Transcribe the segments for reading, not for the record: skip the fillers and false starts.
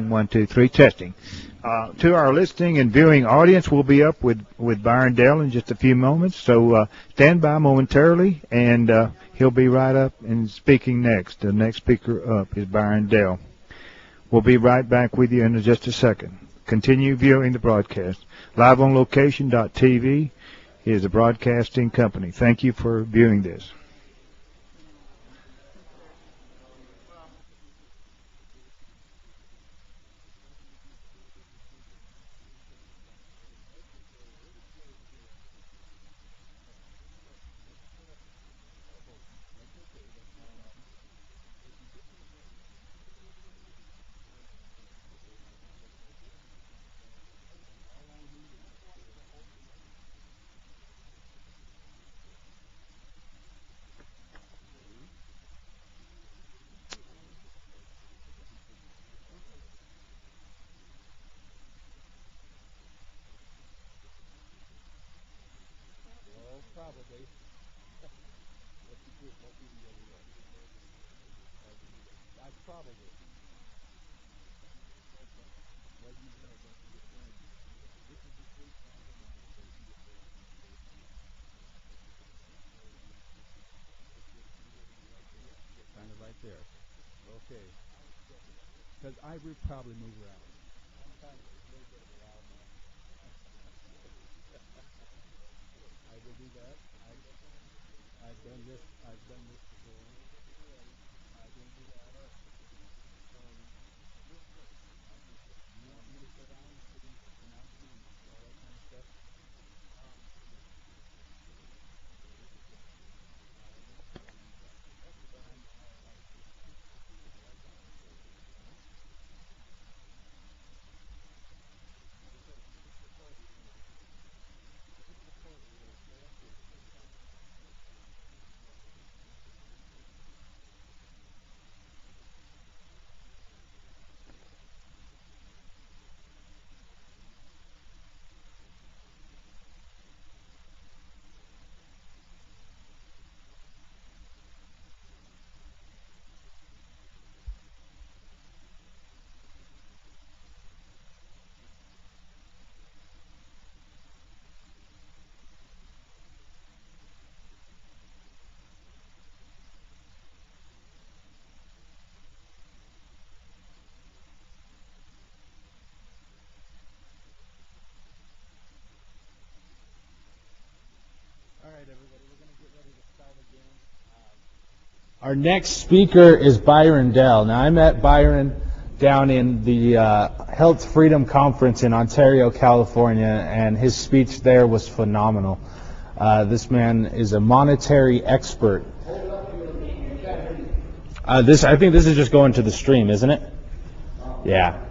1, 2, 3, testing. To our listening and viewing audience, we'll be up with Byron Dell in just a few moments, so stand by momentarily, and he'll be right up and speaking next. The next speaker up is Byron Dell. We'll be right back with you in just a second. Continue viewing the broadcast. LiveOnLocation.tv is a broadcasting company. Thank you for viewing this. Because I would probably move around. I will do that. I've done this before. I will do that. You want me to sit down and sit in announcement and all that kind of stuff? Our next speaker is Byron Dell. Now, I met Byron down in the Health Freedom Conference in Ontario, California, and his speech there was phenomenal. This man is a monetary expert. I think this is just going to the stream, isn't it? Yeah.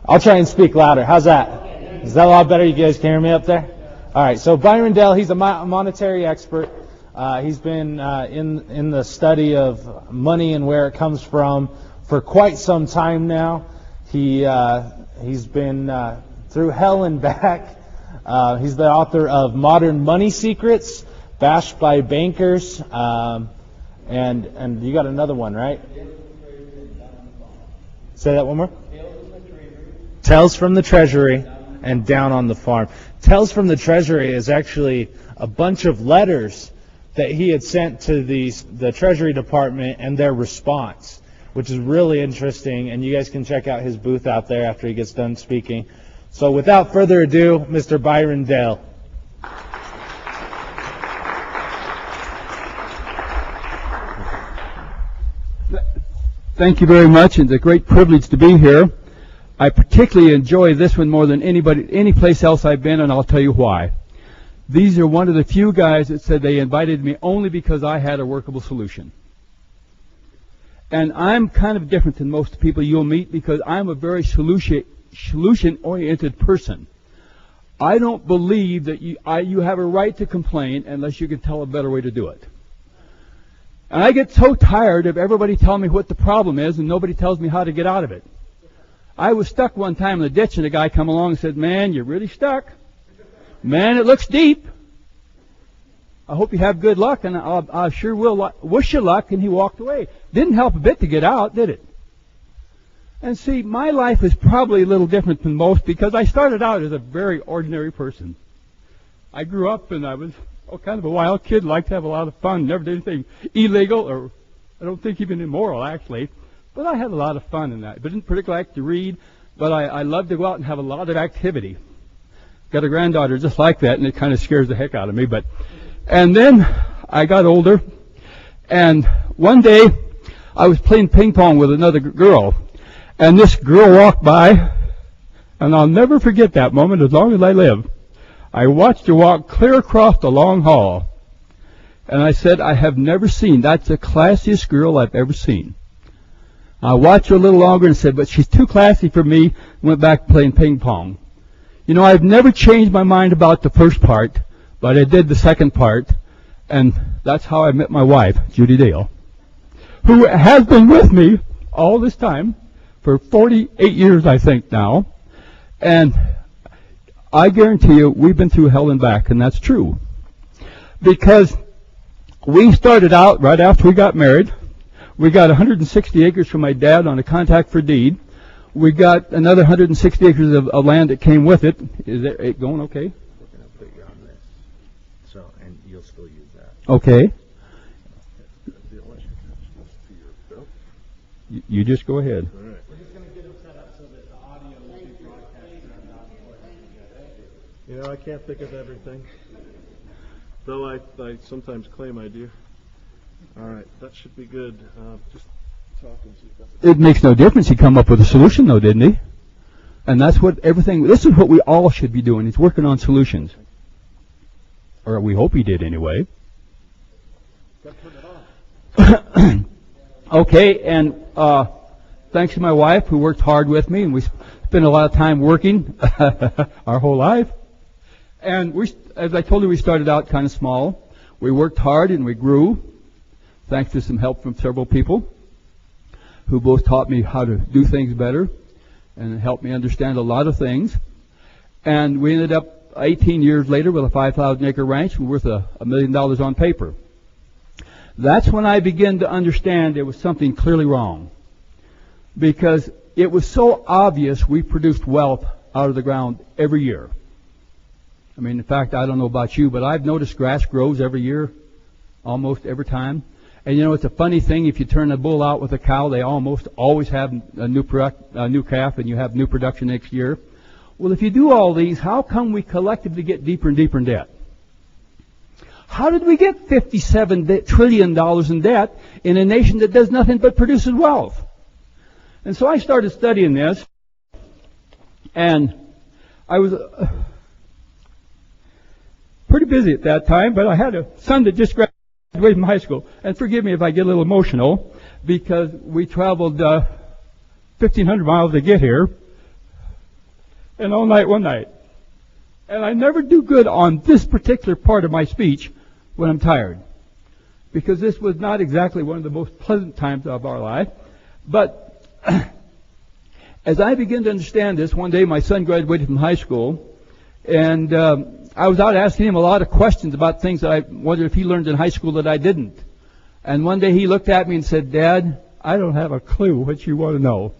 I'll try and speak louder. How's that? Is that a lot better? You guys can hear me up there? All right. So Byron Dell, he's a monetary expert. He's been in the study of money and where it comes from for quite some time now. He's been through hell and back. He's the author of Modern Money Secrets, Bashed by Bankers, and you got another one, right? Say that one more. Tales from the Treasury and Down on the Farm. Tales from the Treasury is actually a bunch of letters that he had sent to the Treasury Department and their response, which is really interesting, and you guys can check out his booth out there after he gets done speaking. So without further ado, Mr. Byron Dell. Thank you very much. It's a great privilege to be here. I particularly enjoy this one more than any place else I've been, and I'll tell you why. These are one of the few guys that said they invited me only because I had a workable solution. And I'm kind of different than most people you'll meet because I'm a very solution-oriented person. I don't believe that you have a right to complain unless you can tell a better way to do it. And I get so tired of everybody telling me what the problem is and nobody tells me how to get out of it. I was stuck one time in the ditch and a guy come along and said, "Man, you're really stuck. Man, it looks deep. I hope you have good luck, and I sure will wish you luck," and he walked away. Didn't help a bit to get out, did it? And see, my life is probably a little different than most because I started out as a very ordinary person. I grew up and I was kind of a wild kid, liked to have a lot of fun, never did anything illegal or I don't think even immoral actually, but I had a lot of fun in that. But didn't particularly like to read, but I loved to go out and have a lot of activity. Got a granddaughter just like that, and it kind of scares the heck out of me. And then I got older, and one day I was playing ping pong with another girl, and this girl walked by, and I'll never forget that moment as long as I live. I watched her walk clear across the long hall, and I said, I have never seen, that's the classiest girl I've ever seen. I watched her a little longer and said, but she's too classy for me, went back to playing ping pong. You know, I've never changed my mind about the first part, but I did the second part, and that's how I met my wife, Judy Dale, who has been with me all this time for 48 years, I think now, and I guarantee you we've been through hell and back, and that's true. Because we started out right after we got married. We got 160 acres from my dad on a contract for deed. We got another 160 acres of land that came with it. Is it going okay? We're going to put you on this. So, and you'll still use that. Okay. You just go ahead. All right. We're just going to get them set up so that the audio will be broadcasted on the audio. You know, I can't think of everything, though I sometimes claim I do. All right, that should be good. Just talk and see if that's... It makes no difference. He come up with a solution, though, didn't he? And that's what everything, this is what we all should be doing. He's working on solutions. Or we hope he did anyway. Okay, and thanks to my wife who worked hard with me, and we spent a lot of time working our whole life. And we, as I told you, we started out kind of small. We worked hard and we grew, thanks to some help from several people who both taught me how to do things better and helped me understand a lot of things. And we ended up 18 years later with a 5,000-acre ranch worth $1 million on paper. That's when I began to understand there was something clearly wrong, because it was so obvious we produced wealth out of the ground every year. I mean, in fact, I don't know about you, but I've noticed grass grows every year, almost every time. And you know, it's a funny thing, if you turn a bull out with a cow, they almost always have a new calf, and you have new production next year. Well, if you do all these, how come we collectively get deeper and deeper in debt? How did we get $57 trillion in debt in a nation that does nothing but produces wealth? And so I started studying this, and I was pretty busy at that time, but I had a son that just graduated from high school. And forgive me if I get a little emotional, because we traveled 1,500 miles to get here, and all night, one night. And I never do good on this particular part of my speech when I'm tired, because this was not exactly one of the most pleasant times of our life. But as I began to understand this, one day my son graduated from high school, and I was out asking him a lot of questions about things that I wondered if he learned in high school that I didn't. And one day he looked at me and said, "Dad, I don't have a clue what you want to know.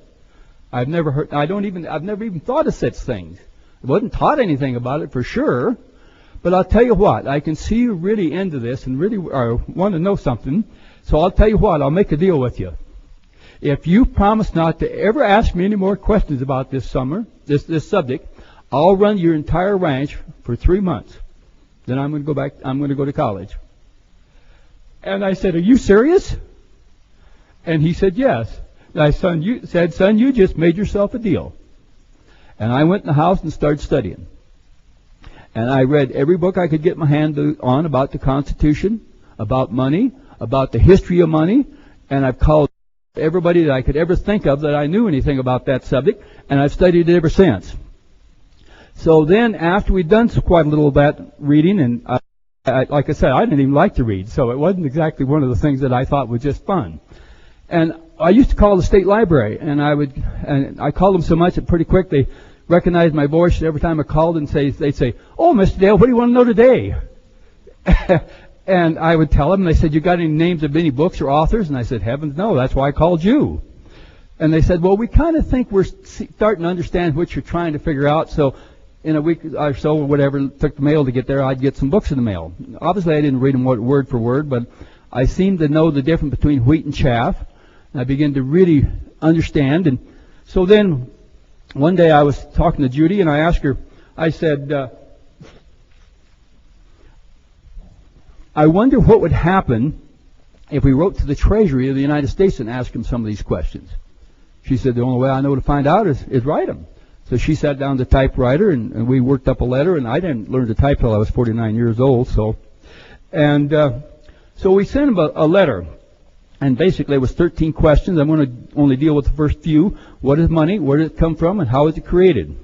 I've never even thought of such things. I wasn't taught anything about it for sure. But I'll tell you what, I can see you really into this and really want to know something. So I'll tell you what, I'll make a deal with you. If you promise not to ever ask me any more questions about this subject, I'll run your entire ranch for 3 months. Then I'm going to go to college." And I said, "Are you serious?" And he said, "Yes." And I said, "Son, you just made yourself a deal." And I went in the house and started studying. And I read every book I could get my hand on about the Constitution, about money, about the history of money, and I've called everybody that I could ever think of that I knew anything about that subject, and I've studied it ever since. So then, after we'd done quite a little of that reading, and like I said, I didn't even like to read, so it wasn't exactly one of the things that I thought was just fun. And I used to call the state library, and I called them so much that pretty quick they recognized my voice every time I called, and they'd say, "Oh, Mr. Dale, what do you want to know today?" And I would tell them, and they said, "You got any names of any books or authors?" And I said, "Heavens no, that's why I called you." And they said, well, we kind of think we're starting to understand what you're trying to figure out. So in a week or so or whatever it took the mail to get there, I'd get some books in the mail. Obviously, I didn't read them word for word, but I seemed to know the difference between wheat and chaff. And I began to really understand. And so then one day I was talking to Judy, and I asked her, I said, I wonder what would happen if we wrote to the Treasury of the United States and asked them some of these questions. She said, the only way I know to find out is write them. So she sat down to typewriter, and we worked up a letter, and I didn't learn to type till I was 49 years old. So we sent them a letter, and basically it was 13 questions. I'm going to only deal with the first few. What is money? Where did it come from? And how is it created?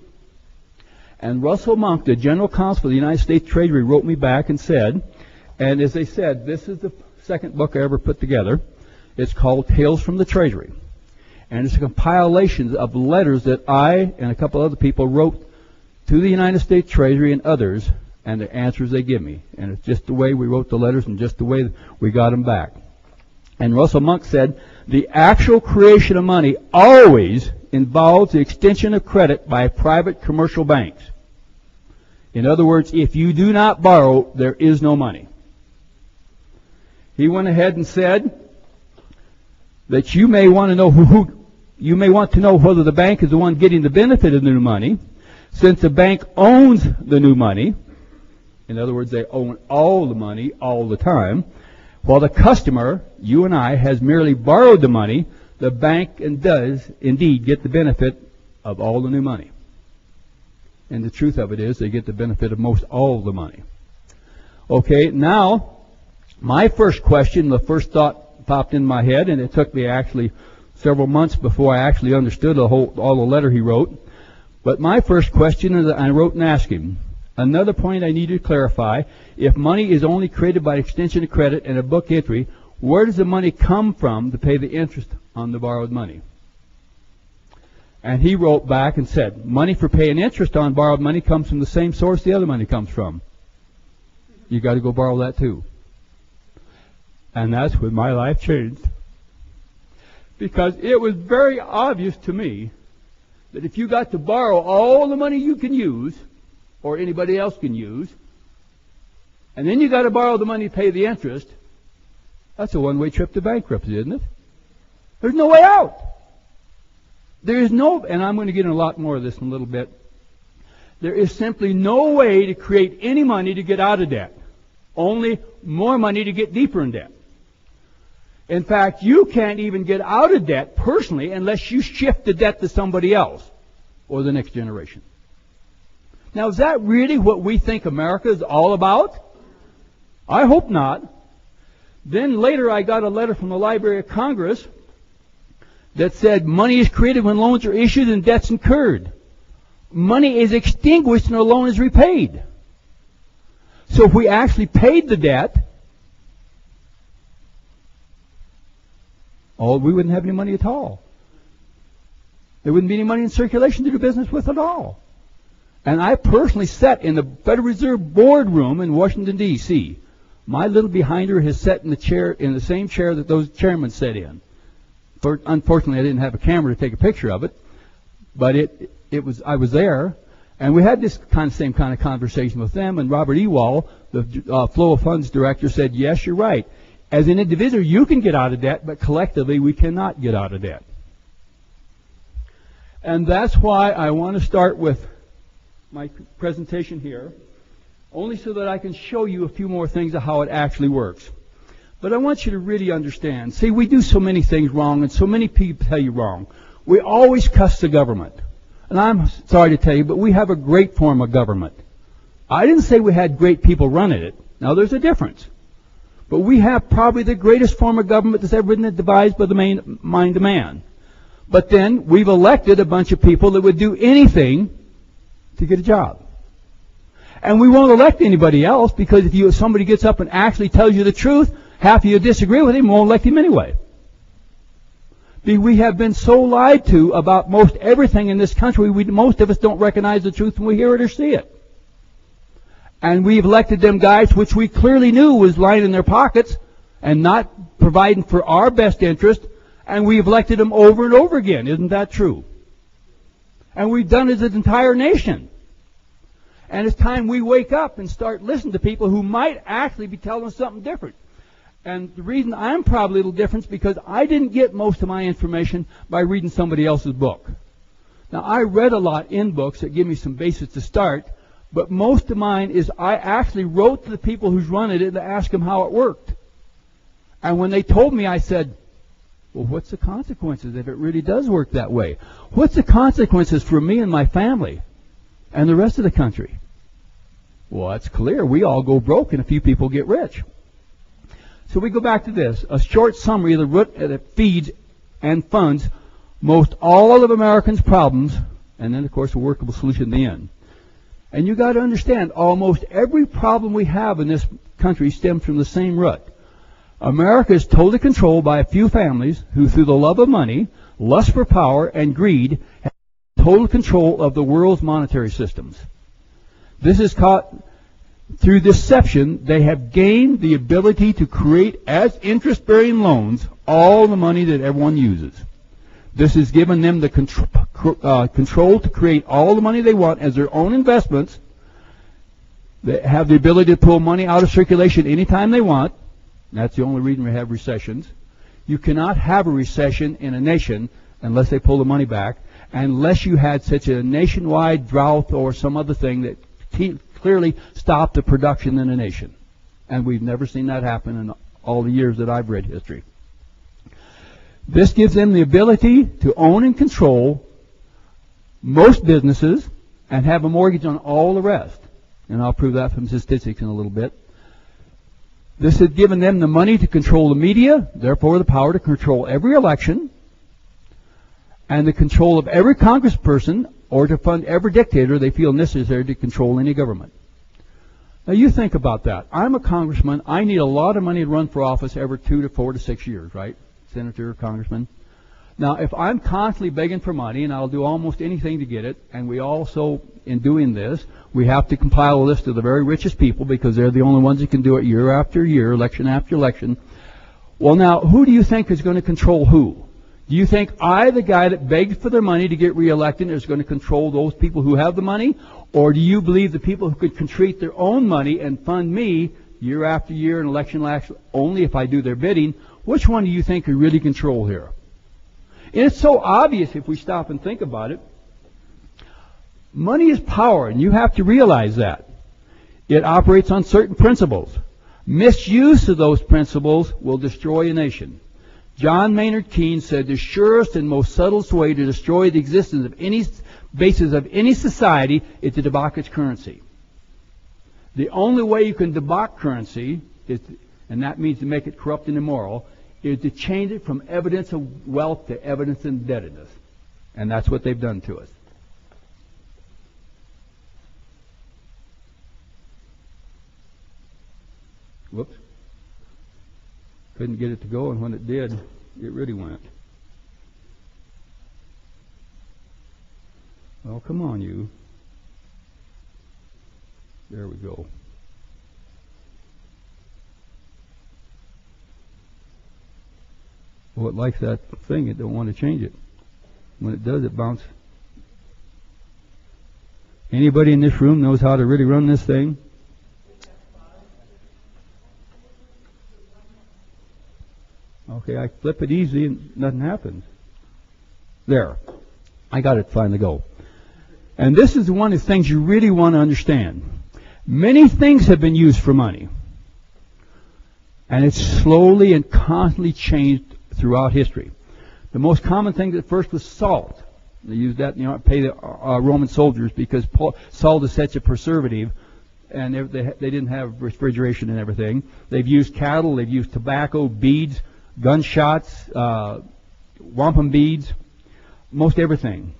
And Russell Monk, the General Counsel of the United States Treasury, wrote me back and said, and as they said, this is the second book I ever put together. It's called Tales from the Treasury. And it's a compilation of letters that I and a couple other people wrote to the United States Treasury and others, and the answers they give me. And it's just the way we wrote the letters and just the way we got them back. And Russell Monk said, the actual creation of money always involves the extension of credit by private commercial banks. In other words, if you do not borrow, there is no money. He went ahead and said that you may want to know you may want to know whether the bank is the one getting the benefit of the new money, since the bank owns the new money. In other words, they own all the money all the time, while the customer, you and I, has merely borrowed the money. The bank does indeed get the benefit of all the new money. And the truth of it is they get the benefit of most all the money. Okay, now, my first question, the first thought popped in my head, and it took me actually several months before I actually understood all the letter he wrote. But my first question, I wrote and asked him, another point I need to clarify, if money is only created by extension of credit and a book entry, where does the money come from to pay the interest on the borrowed money? And he wrote back and said, money for paying interest on borrowed money comes from the same source the other money comes from. You got to go borrow that too. And that's when my life changed. Because it was very obvious to me that if you got to borrow all the money you can use, or anybody else can use, and then you got to borrow the money to pay the interest, that's a one-way trip to bankruptcy, isn't it? There's no way out. There is no, and I'm going to get in a lot more of this in a little bit, there is simply no way to create any money to get out of debt. Only more money to get deeper in debt. In fact, you can't even get out of debt personally unless you shift the debt to somebody else or the next generation. Now, is that really what we think America is all about? I hope not. Then later I got a letter from the Library of Congress that said money is created when loans are issued and debts incurred. Money is extinguished and a loan is repaid. So if we actually paid the debt, we wouldn't have any money at all. There wouldn't be any money in circulation to do business with at all. And I personally sat in the Federal Reserve boardroom in Washington, D.C. My little behinder has sat in the same chair that those chairmen sat in. Unfortunately, I didn't have a camera to take a picture of it, but I was there, and we had this same kind of conversation with them. And Robert Ewald, the Flow of Funds director, said, "Yes, you're right. As an individual, you can get out of debt, but collectively, we cannot get out of debt." And that's why I want to start with my presentation here, only so that I can show you a few more things of how it actually works. But I want you to really understand. See, we do so many things wrong, and so many people tell you wrong. We always cuss the government. And I'm sorry to tell you, but we have a great form of government. I didn't say we had great people running it. Now, there's a difference. But we have probably the greatest form of government that's ever been devised by the mind of man. But then we've elected a bunch of people that would do anything to get a job. And we won't elect anybody else because if somebody gets up and actually tells you the truth, half of you disagree with him, won't elect him anyway. We have been so lied to about most everything in this country, most of us don't recognize the truth when we hear it or see it. And we've elected them guys which we clearly knew was lying in their pockets and not providing for our best interest And we've elected them over and over again. Isn't that true? And we've done it as an entire nation. And it's time we wake up and start listening to people who might actually be telling us something different. And the reason I'm probably a little different is because I didn't get most of my information by reading somebody else's book. Now, I read a lot in books that give me some basis to start, but most of mine is I actually wrote to the people who's running it to ask them how it worked. And when they told me, I said, well, what's the consequences if it really does work that way? What's the consequences for me and my family and the rest of the country? Well, it's clear. We all go broke and a few people get rich. So we go back to this. A short summary of the root that feeds and funds most all of Americans' problems, and then, of course, a workable solution in the end. And you got to understand, almost every problem we have in this country stems from the same root. America is totally controlled by a few families who, through the love of money, lust for power, and greed, have total control of the world's monetary systems. This is caught through deception. They have gained the ability to create as interest-bearing loans all the money that everyone uses. This has given them the control to create all the money they want as their own investments. They have the ability to pull money out of circulation anytime they want. That's the only reason we have recessions. You cannot have a recession in a nation unless they pull the money back, unless you had such a nationwide drought or some other thing that clearly stopped the production in a nation. And we've never seen that happen in all the years that I've read history. This gives them the ability to own and control most businesses and have a mortgage on all the rest. And I'll prove that from statistics in a little bit. This has given them the money to control the media, therefore the power to control every election, and the control of every congressperson or to fund every dictator they feel necessary to control any government. Now you think about that. I'm a congressman. I need a lot of money to run for office every 2 to 4 to 6 years, right? Senator or congressman. Now, if I'm constantly begging for money, and I'll do almost anything to get it, and we also, in doing this, we have to compile a list of the very richest people because they're the only ones that can do it year after year, election after election. Well, now, who do you think is going to control who? Do you think I, the guy that begged for their money to get reelected, is going to control those people who have the money? Or do you believe the people who could contribute their own money and fund me year after year and election only if I do their bidding? Which one do you think could really control here? And it's so obvious if we stop and think about it. Money is power, and you have to realize that. It operates on certain principles. Misuse of those principles will destroy a nation. John Maynard Keynes said the surest and most subtlest way to destroy the existence of any basis of any society is to debauch its currency. The only way you can debauch currency is, and that means to make it corrupt and immoral, is to change it from evidence of wealth to evidence of indebtedness. And that's what they've done to us. Whoops. Couldn't get it to go, and when it did, it really went. Well, come on, you. There we go. Well, it likes that thing. It don't want to change it. When it does, it bounces. Anybody in this room knows how to really run this thing? Okay, I flip it easy and nothing happens. There. I got it finally go. And this is one of the things you really want to understand. Many things have been used for money. And it's slowly and constantly changed throughout history. The most common thing at first was salt. They used that, pay the Roman soldiers because salt is such a preservative, and they didn't have refrigeration and everything. They've used cattle, they've used tobacco, beads, gunshots, wampum beads, most everything.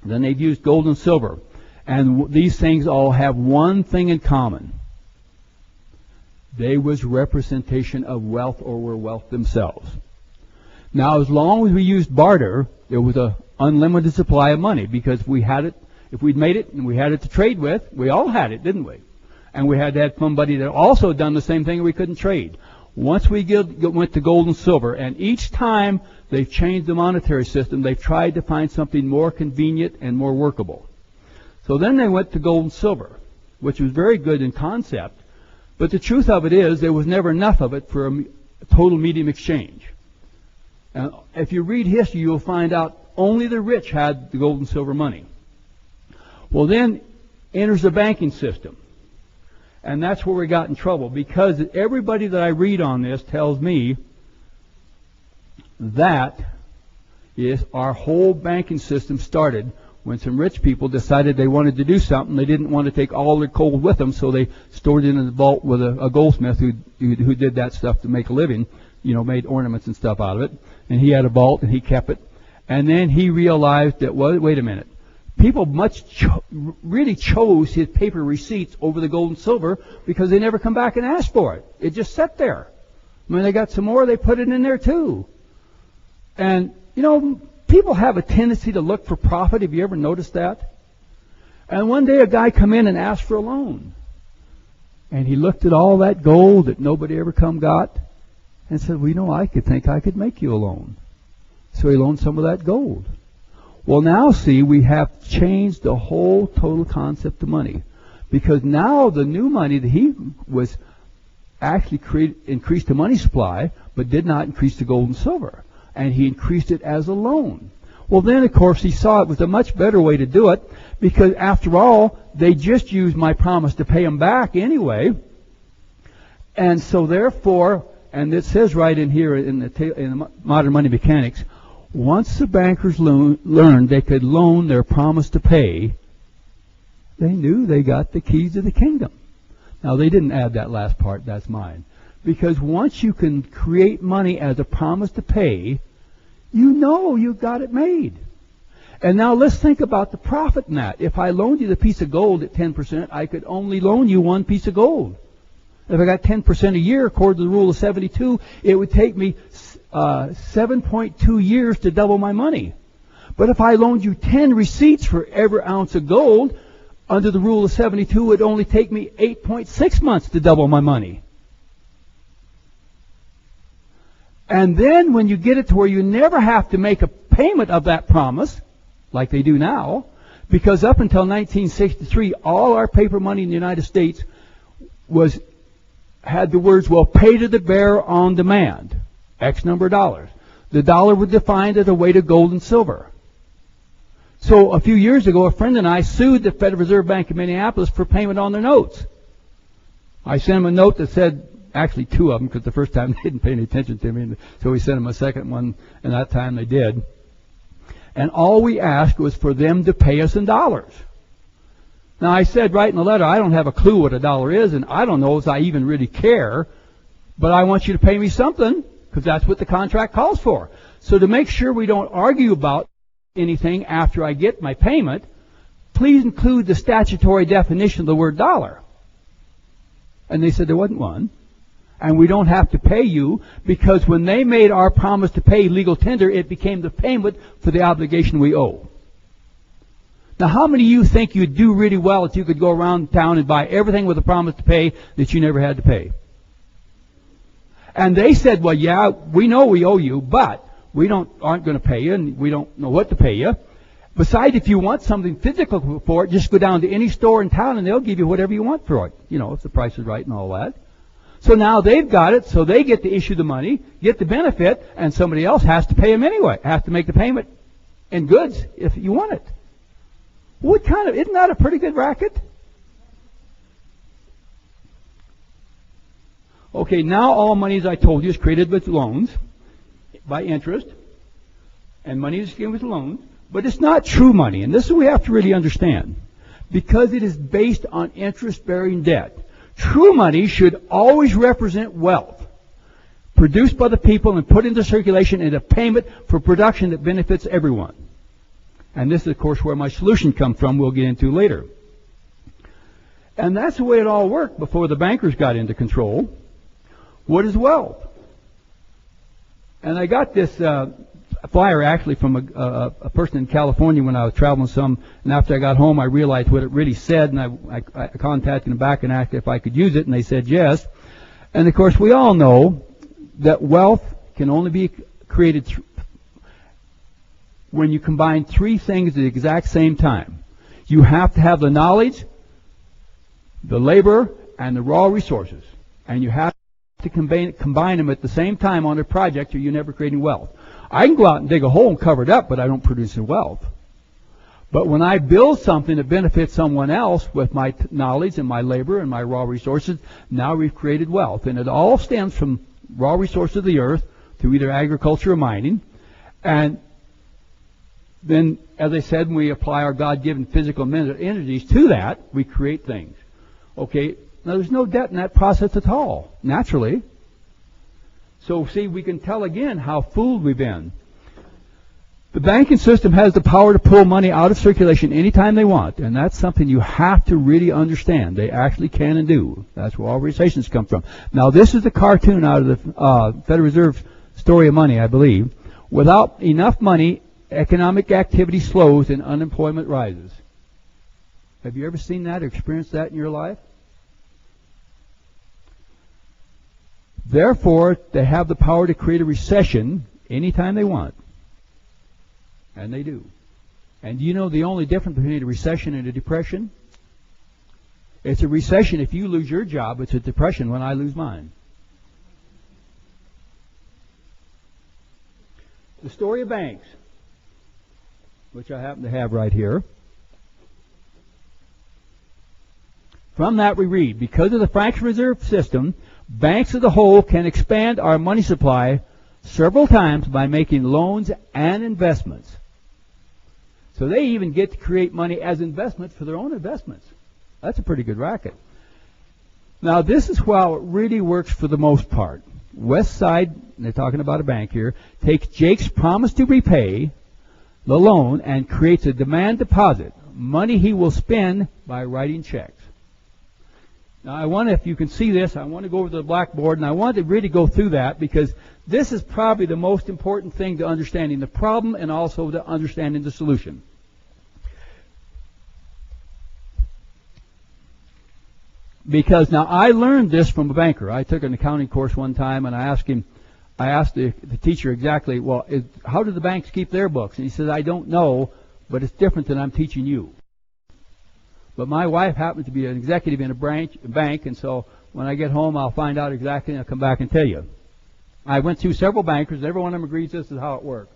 Then they've used gold and silver. And these things all have one thing in common. They was representation of wealth or were wealth themselves. Now, as long as we used barter, there was an unlimited supply of money because we had it. If we'd made it and we had it to trade with, we all had it, didn't we? And we had to have somebody that also done the same thing and we couldn't trade. Once we went to gold and silver, and each time they've changed the monetary system, they've tried to find something more convenient and more workable. So then they went to gold and silver, which was very good in concept, but the truth of it is there was never enough of it for a total medium exchange. And if you read history, you'll find out only the rich had the gold and silver money. Well, then enters the banking system. And that's where we got in trouble, because everybody that I read on this tells me that is our whole banking system started when some rich people decided they wanted to do something. They didn't want to take all their gold with them, so they stored it in a vault with a goldsmith who did that stuff to make a living, made ornaments and stuff out of it. And he had a vault, and he kept it. And then he realized that, well, wait a minute. People really chose his paper receipts over the gold and silver because they never come back and asked for it. It just sat there. When they got some more, they put it in there too. And, people have a tendency to look for profit. Have you ever noticed that? And one day a guy come in and asked for a loan. And he looked at all that gold that nobody ever got and said, well, I think I could make you a loan. So he loaned some of that gold. Well, now, see, we have changed the whole total concept of money. Because now the new money that he was actually increased the money supply, but did not increase the gold and silver. And he increased it as a loan. Well, then, of course, he saw it was a much better way to do it, because after all, they just used my promise to pay him back anyway. And so therefore, and it says right in here in the Modern Money Mechanics, once the bankers learned they could loan their promise to pay, they knew they got the keys to the kingdom. Now, they didn't add that last part. That's mine. Because once you can create money as a promise to pay, you've got it made. And now let's think about the profit in that. If I loaned you the piece of gold at 10%, I could only loan you one piece of gold. If I got 10% a year, according to the rule of 72, it would take me 7.2 years to double my money. But if I loaned you 10 receipts for every ounce of gold, under the rule of 72, it would only take me 8.6 months to double my money. And then when you get it to where you never have to make a payment of that promise, like they do now, because up until 1963, all our paper money in the United States had the words, well, pay to the bearer on demand. X number of dollars. The dollar was defined as a weight of gold and silver. So a few years ago, a friend and I sued the Federal Reserve Bank of Minneapolis for payment on their notes. I sent them a note that said, actually two of them, because the first time they didn't pay any attention to me, so we sent them a second one, and that time they did. And all we asked was for them to pay us in dollars. Now, I said right in the letter, I don't have a clue what a dollar is, and I don't know if I even really care, but I want you to pay me something, because that's what the contract calls for. So to make sure we don't argue about anything after I get my payment, please include the statutory definition of the word dollar. And they said there wasn't one. And we don't have to pay you, because when they made our promise to pay legal tender, it became the payment for the obligation we owe. Now, how many of you think you'd do really well if you could go around town and buy everything with a promise to pay that you never had to pay? And they said, well, yeah, we know we owe you, but we aren't going to pay you, and we don't know what to pay you. Besides, if you want something physical for it, just go down to any store in town, and they'll give you whatever you want for it, if the price is right and all that. So now they've got it, so they get to issue the money, get the benefit, and somebody else has to pay them anyway, has to make the payment in goods if you want it. Isn't that a pretty good racket? Okay, now all money, as I told you, is created with loans by interest, and money is given with loans, but it's not true money, and this is what we have to really understand, because it is based on interest-bearing debt. True money should always represent wealth produced by the people and put into circulation in a payment for production that benefits everyone. And this is, of course, where my solution comes from, we'll get into later. And that's the way it all worked before the bankers got into control. What is wealth? And I got this flyer actually from a person in California when I was traveling some, and after I got home I realized what it really said, and I contacted them back and asked if I could use it, and they said yes. And of course, we all know that wealth can only be created when you combine three things at the exact same time. You have to have the knowledge, the labor, and the raw resources. And you have to combine them at the same time on a project or you're never creating wealth. I can go out and dig a hole and cover it up, but I don't produce any wealth. But when I build something that benefits someone else with my knowledge and my labor and my raw resources, now we've created wealth. And it all stems from raw resources of the earth through either agriculture or mining. And then, as I said, when we apply our God-given physical entities to that, we create things. Okay, now there's no debt in that process at all, naturally. So, see, we can tell again how fooled we've been. The banking system has the power to pull money out of circulation anytime they want, and that's something you have to really understand. They actually can and do. That's where all recessions come from. Now, this is a cartoon out of the Federal Reserve Story of Money, I believe. Without enough money, economic activity slows and unemployment rises. Have you ever seen that or experienced that in your life? Therefore, they have the power to create a recession anytime they want. And they do. And do you know the only difference between a recession and a depression? It's a recession if you lose your job. It's a depression when I lose mine. The story of banks, which I happen to have right here. From that we read, because of the fractional reserve system, banks as a whole can expand our money supply several times by making loans and investments. So they even get to create money as investments for their own investments. That's a pretty good racket. Now, this is how it really works for the most part. West Side, and they're talking about a bank here, takes Jake's promise to repay the loan and creates a demand deposit, money he will spend by writing checks. Now, I wonder if you can see this. I want to go over to the blackboard, and I want to really go through that because this is probably the most important thing to understanding the problem and also to understanding the solution. Because now I learned this from a banker. I took an accounting course one time, and I asked the teacher exactly, well, how do the banks keep their books? And he said, I don't know, but it's different than I'm teaching you. But my wife happens to be an executive in a bank, and so when I get home, I'll find out exactly, and I'll come back and tell you. I went through several bankers, and every one of them agrees this is how it works.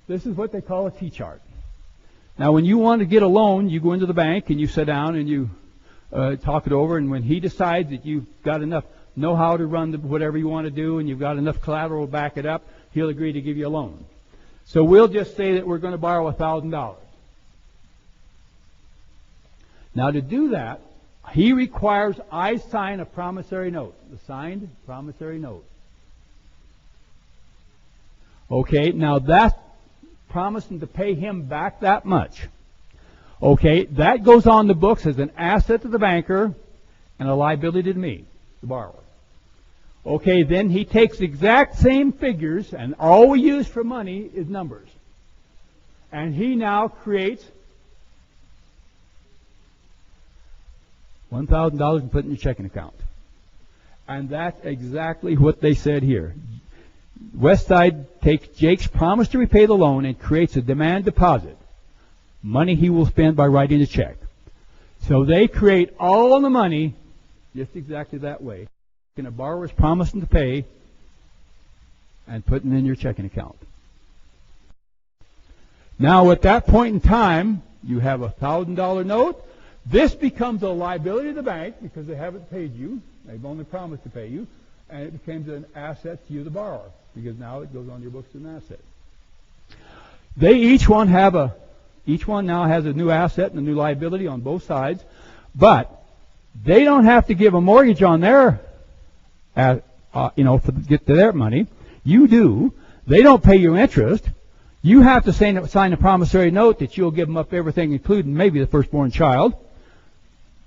This is what they call a T-chart. Now, when you want to get a loan, you go into the bank, and you sit down, and you talk it over, and when he decides that you've got enough know-how to run whatever you want to do, and you've got enough collateral to back it up, he'll agree to give you a loan. So we'll just say that we're going to borrow $1,000. Now, to do that, he requires I sign a promissory note, the signed promissory note. Okay, now that's promising to pay him back that much. Okay, that goes on the books as an asset to the banker and a liability to me, the borrower. Okay, then he takes the exact same figures, and all we use for money is numbers. And he now creates $1,000 and put it in your checking account. And that's exactly what they said here. Westside takes Jake's promise to repay the loan and creates a demand deposit, money he will spend by writing a check. So they create all the money just exactly that way. A borrower's promising to pay and putting it in your checking account. Now, at that point in time, you have a $1,000 note. This becomes a liability to the bank because they haven't paid you. They've only promised to pay you. And it becomes an asset to you, the borrower, because now it goes on your books as an asset. They each one now has a new asset and a new liability on both sides, but they don't have to give a mortgage on their, to get to their money. You do. They don't pay you interest. You have to sign a promissory note that you'll give them up everything, including maybe the firstborn child.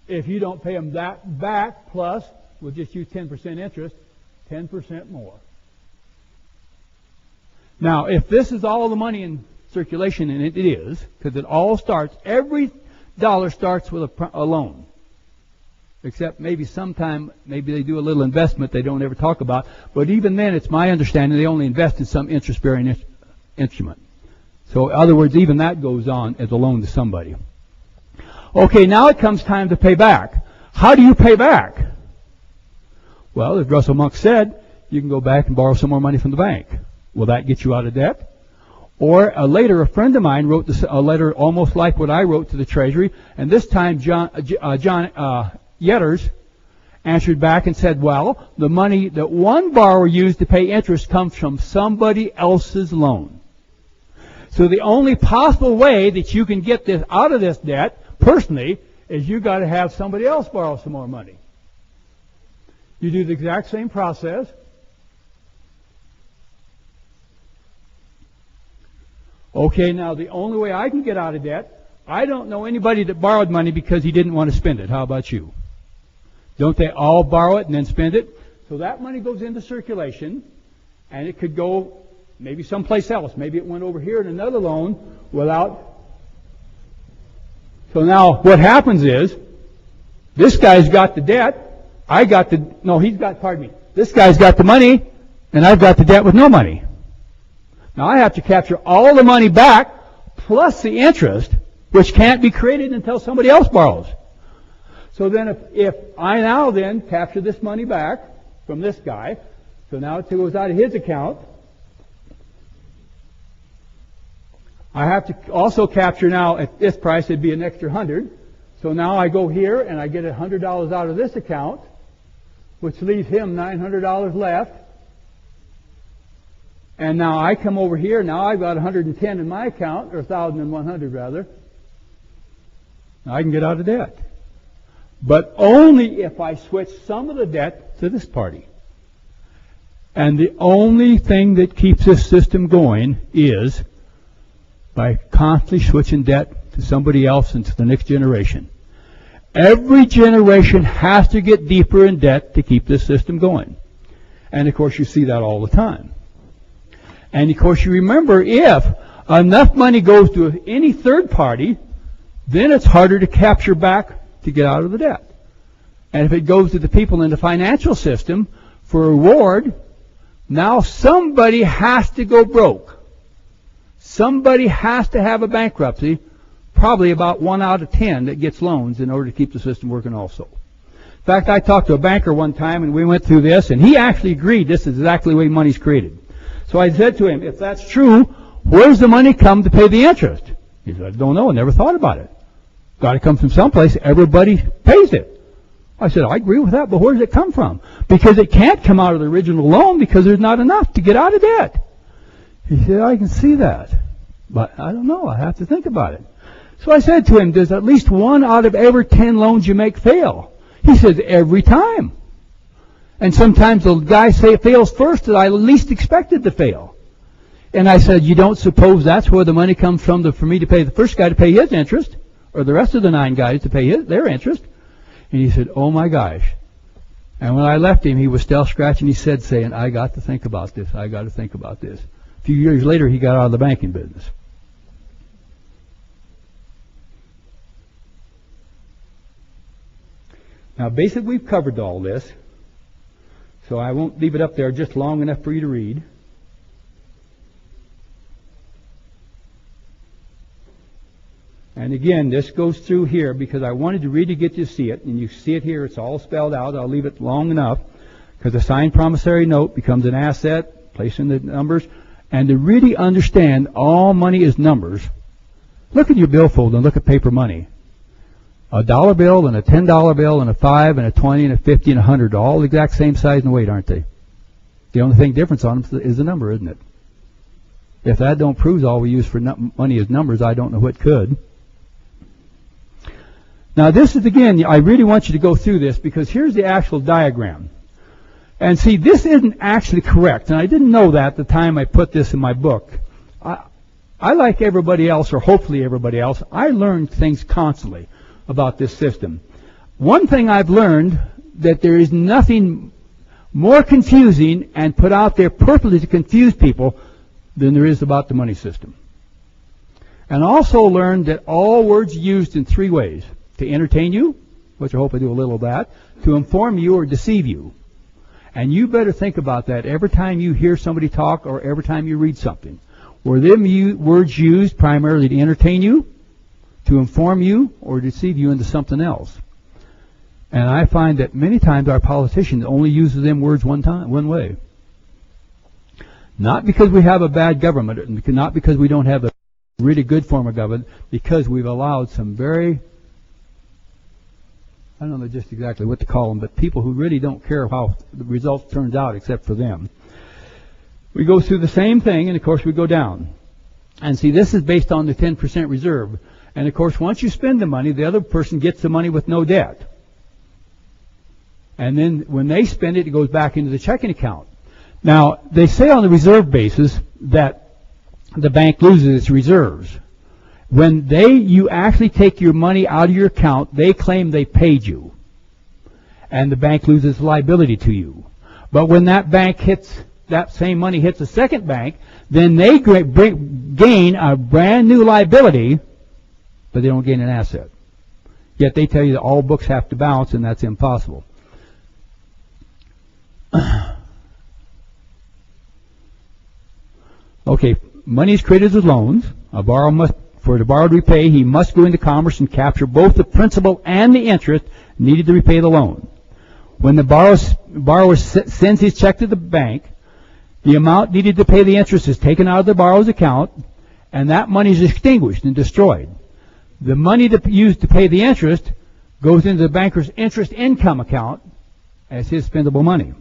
If you don't pay them that back, plus, we'll just use 10% interest, 10% more. Now, if this is all the money in circulation, and it is, because it all starts, every dollar starts with a loan. except maybe sometime, maybe they do a little investment they don't ever talk about. But even then, it's my understanding they only invest in some interest-bearing instrument. So in other words, even that goes on as a loan to somebody. Okay, now it comes time to pay back. How do you pay back? Well, as Russell Monk said, you can go back and borrow some more money from the bank. Will that get you out of debt? Or later, a friend of mine wrote a letter almost like what I wrote to the Treasury, and this time John Yetters answered back and said, well, the money that one borrower used to pay interest comes from somebody else's loan. So the only possible way that you can get this out of this debt, personally, is you got to have somebody else borrow some more money. You do the exact same process. Okay, now the only way I can get out of debt, I don't know anybody that borrowed money because he didn't want to spend it. How about you? Don't they all borrow it and then spend it? So that money goes into circulation, and it could go maybe someplace else. Maybe it went over here in another loan without. So now what happens is, this guy's got the debt. This guy's got the money, and I've got the debt with no money. Now I have to capture all the money back, plus the interest, which can't be created until somebody else borrows. So then if I now then capture this money back from this guy, so now it goes out of his account, I have to also capture now at this price, it'd be an extra 100. So now I go here and I get $100 out of this account, which leaves him $900 left. And now I come over here, now I've got 110 in my account, or 1,100 rather. Now I can get out of debt. But only if I switch some of the debt to this party. And the only thing that keeps this system going is by constantly switching debt to somebody else and to the next generation. Every generation has to get deeper in debt to keep this system going. And of course you see that all the time. And of course you remember, if enough money goes to any third party, then it's harder to capture back to get out of the debt. And if it goes to the people in the financial system for a reward, now somebody has to go broke. Somebody has to have a bankruptcy, probably about 1 out of 10 that gets loans in order to keep the system working also. In fact, I talked to a banker one time and we went through this, and he actually agreed this is exactly the way money's created. So I said to him, if that's true, where's the money come to pay the interest? He said, I don't know, I never thought about it. Got to come from someplace, everybody pays it. I said, I agree with that, but where does it come from? Because it can't come out of the original loan because there's not enough to get out of debt. He said, I can see that, but I don't know, I have to think about it. So I said to him, does at least 1 out of every 10 loans you make fail? He says, every time. And sometimes the guy fails first that I least expected to fail. And I said, you don't suppose that's where the money comes from for me to pay the first guy to pay his interest, or the rest of the 9 guys to pay their interest? And he said, oh my gosh. And when I left him, he was still scratching his head saying, I got to think about this, I got to think about this. A few years later, he got out of the banking business. Now, basically, we've covered all this, so I won't leave it up there just long enough for you to read. And again, this goes through here because I wanted to really get you to see it, and you see it here, it's all spelled out. I'll leave it long enough because a signed promissory note becomes an asset, placing the numbers, and to really understand all money is numbers, look at your billfold and look at paper money. A $1 bill and a $10 bill and a $5 and a $20 and a $50 and a $100, all the exact same size and weight, aren't they? The only thing difference on them is the number, isn't it? If that don't prove all we use for money is numbers, I don't know what could. Now this is, again, I really want you to go through this because here's the actual diagram. And see, this isn't actually correct, and I didn't know that at the time I put this in my book. I like everybody else, or hopefully everybody else, I learn things constantly about this system. One thing I've learned, that there is nothing more confusing and put out there purposely to confuse people than there is about the money system. And also learned that all words are used in 3 ways: to entertain you, which I hope I do a little of that, to inform you or deceive you. And you better think about that every time you hear somebody talk or every time you read something. Were them words used primarily to entertain you, to inform you, or deceive you into something else? And I find that many times our politicians only use them words one way. Not because we have a bad government, not because we don't have a really good form of government, because we've allowed some very, I don't know just exactly what to call them, but people who really don't care how the result turns out except for them. We go through the same thing, and of course we go down. And see, this is based on the 10% reserve. And of course, once you spend the money, the other person gets the money with no debt. And then when they spend it, it goes back into the checking account. Now, they say on the reserve basis that the bank loses its reserves. When you actually take your money out of your account, they claim they paid you. And the bank loses liability to you. But when that same money hits a second bank, then they gain a brand new liability, but they don't gain an asset. Yet they tell you that all books have to balance, and that's impossible. Okay, money is created as loans. For the borrower to repay, he must go into commerce and capture both the principal and the interest needed to repay the loan. When the borrower sends his check to the bank, the amount needed to pay the interest is taken out of the borrower's account, and that money is extinguished and destroyed. The money used to pay the interest goes into the banker's interest income account as his spendable money,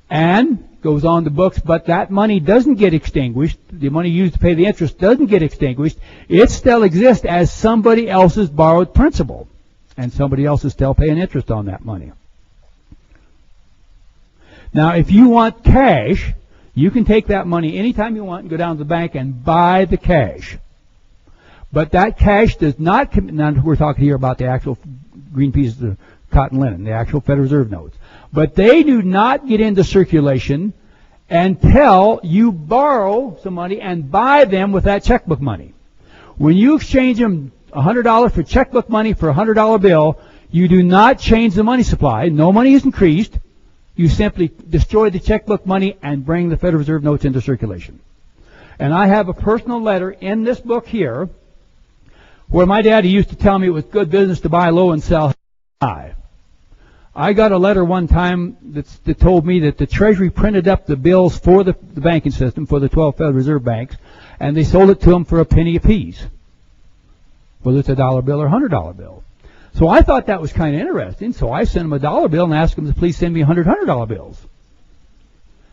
and goes on the books, but that money doesn't get extinguished. The money used to pay the interest doesn't get extinguished. It still exists as somebody else's borrowed principal, and somebody else is still paying interest on that money. Now, if you want cash, you can take that money anytime you want and go down to the bank and buy the cash. But that cash does not now we're talking here about the actual green pieces of cotton linen, the actual Federal Reserve notes. But they do not get into circulation until you borrow some money and buy them with that checkbook money. When you exchange them $100 for checkbook money for a $100 bill, you do not change the money supply. No money is increased. You simply destroy the checkbook money and bring the Federal Reserve notes into circulation. And I have a personal letter in this book here where my daddy used to tell me it was good business to buy low and sell high. I got a letter one time that told me that the Treasury printed up the bills for the banking system, for the 12 Federal Reserve banks, and they sold it to them for a penny apiece, whether it's a $1 bill or a $100 bill. So I thought that was kind of interesting, so I sent them a $1 bill and asked them to please send me $100 bills.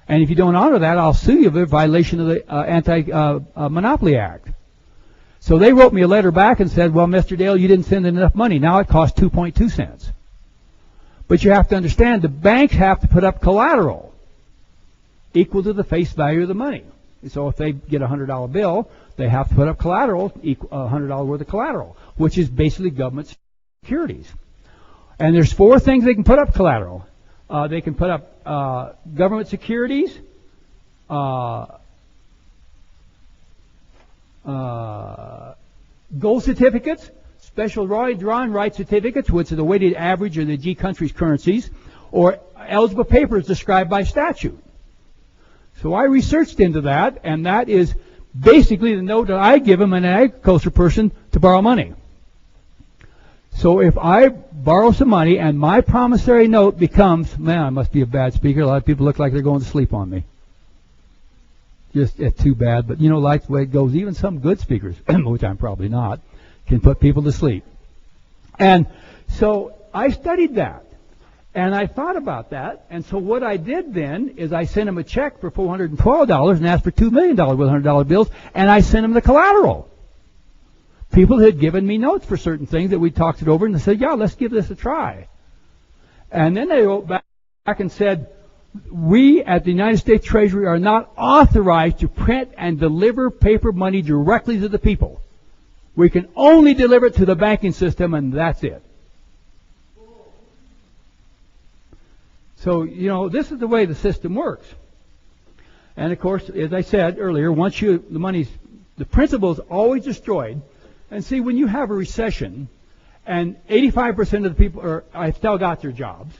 And if you don't honor that, I'll sue you for violation of the Anti-Monopoly Act. So they wrote me a letter back and said, well, Mr. Dale, you didn't send enough money. Now it costs 2.2 cents. But you have to understand, the banks have to put up collateral equal to the face value of the money. So if they get a $100 bill, they have to put up collateral, $100 worth of collateral, which is basically government securities. And there's 4 things they can put up collateral. They can put up government securities, gold certificates, special drawing rights certificates, which are the weighted average of the G country's currencies, or eligible papers described by statute. So I researched into that, and that is basically the note that I give them an agriculture person to borrow money. So if I borrow some money and my promissory note becomes, man, I must be a bad speaker. A lot of people look like they're going to sleep on me. Just too bad, but like the way it goes, even some good speakers, which I'm probably not, can put people to sleep. And so I studied that, and I thought about that, and so what I did then is I sent him a check for $412 and asked for $2 million with $100 bills, and I sent him the collateral. People had given me notes for certain things that we talked it over, and they said, yeah, let's give this a try. And then they wrote back and said, we at the United States Treasury are not authorized to print and deliver paper money directly to the people. We can only deliver it to the banking system, and that's it. So, this is the way the system works. And of course, as I said earlier, once the principal is always destroyed. And see, when you have a recession And 85% of the people I still got their jobs.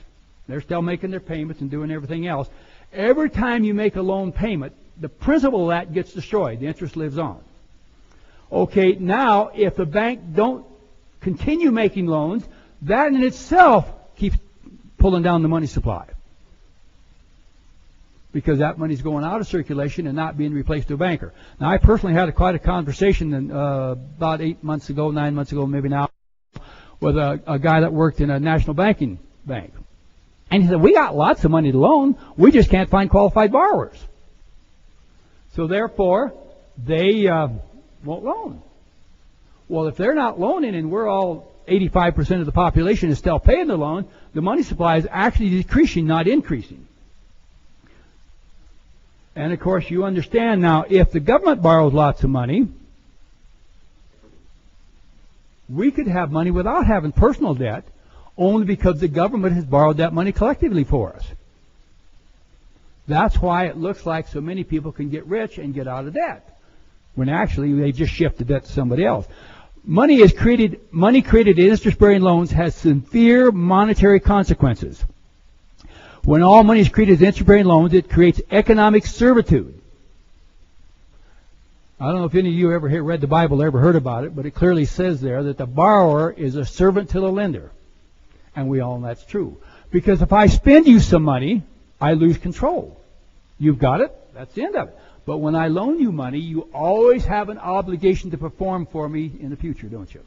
They're still making their payments and doing everything else. Every time you make a loan payment, the principal of that gets destroyed. The interest lives on. Okay, now if the bank don't continue making loans, that in itself keeps pulling down the money supply. Because that money's going out of circulation and not being replaced to a banker. Now, I personally had quite a conversation about 9 months ago, maybe now, with a guy that worked in a national banking bank. And he said, we got lots of money to loan. We just can't find qualified borrowers. So therefore, they won't loan. Well, if they're not loaning and we're all 85% of the population is still paying the loan, the money supply is actually decreasing, not increasing. And of course, you understand now, if the government borrows lots of money, we could have money without having personal debt, only because the government has borrowed that money collectively for us. That's why it looks like so many people can get rich and get out of debt, when actually they just shift the debt to somebody else. Money created in interest-bearing loans has severe monetary consequences. When all money is created as interest-bearing loans, it creates economic servitude. I don't know if any of you ever read the Bible or ever heard about it, but it clearly says there that the borrower is a servant to the lender. And we all know that's true. Because if I spend you some money, I lose control. You've got it, that's the end of it. But when I loan you money, you always have an obligation to perform for me in the future, don't you?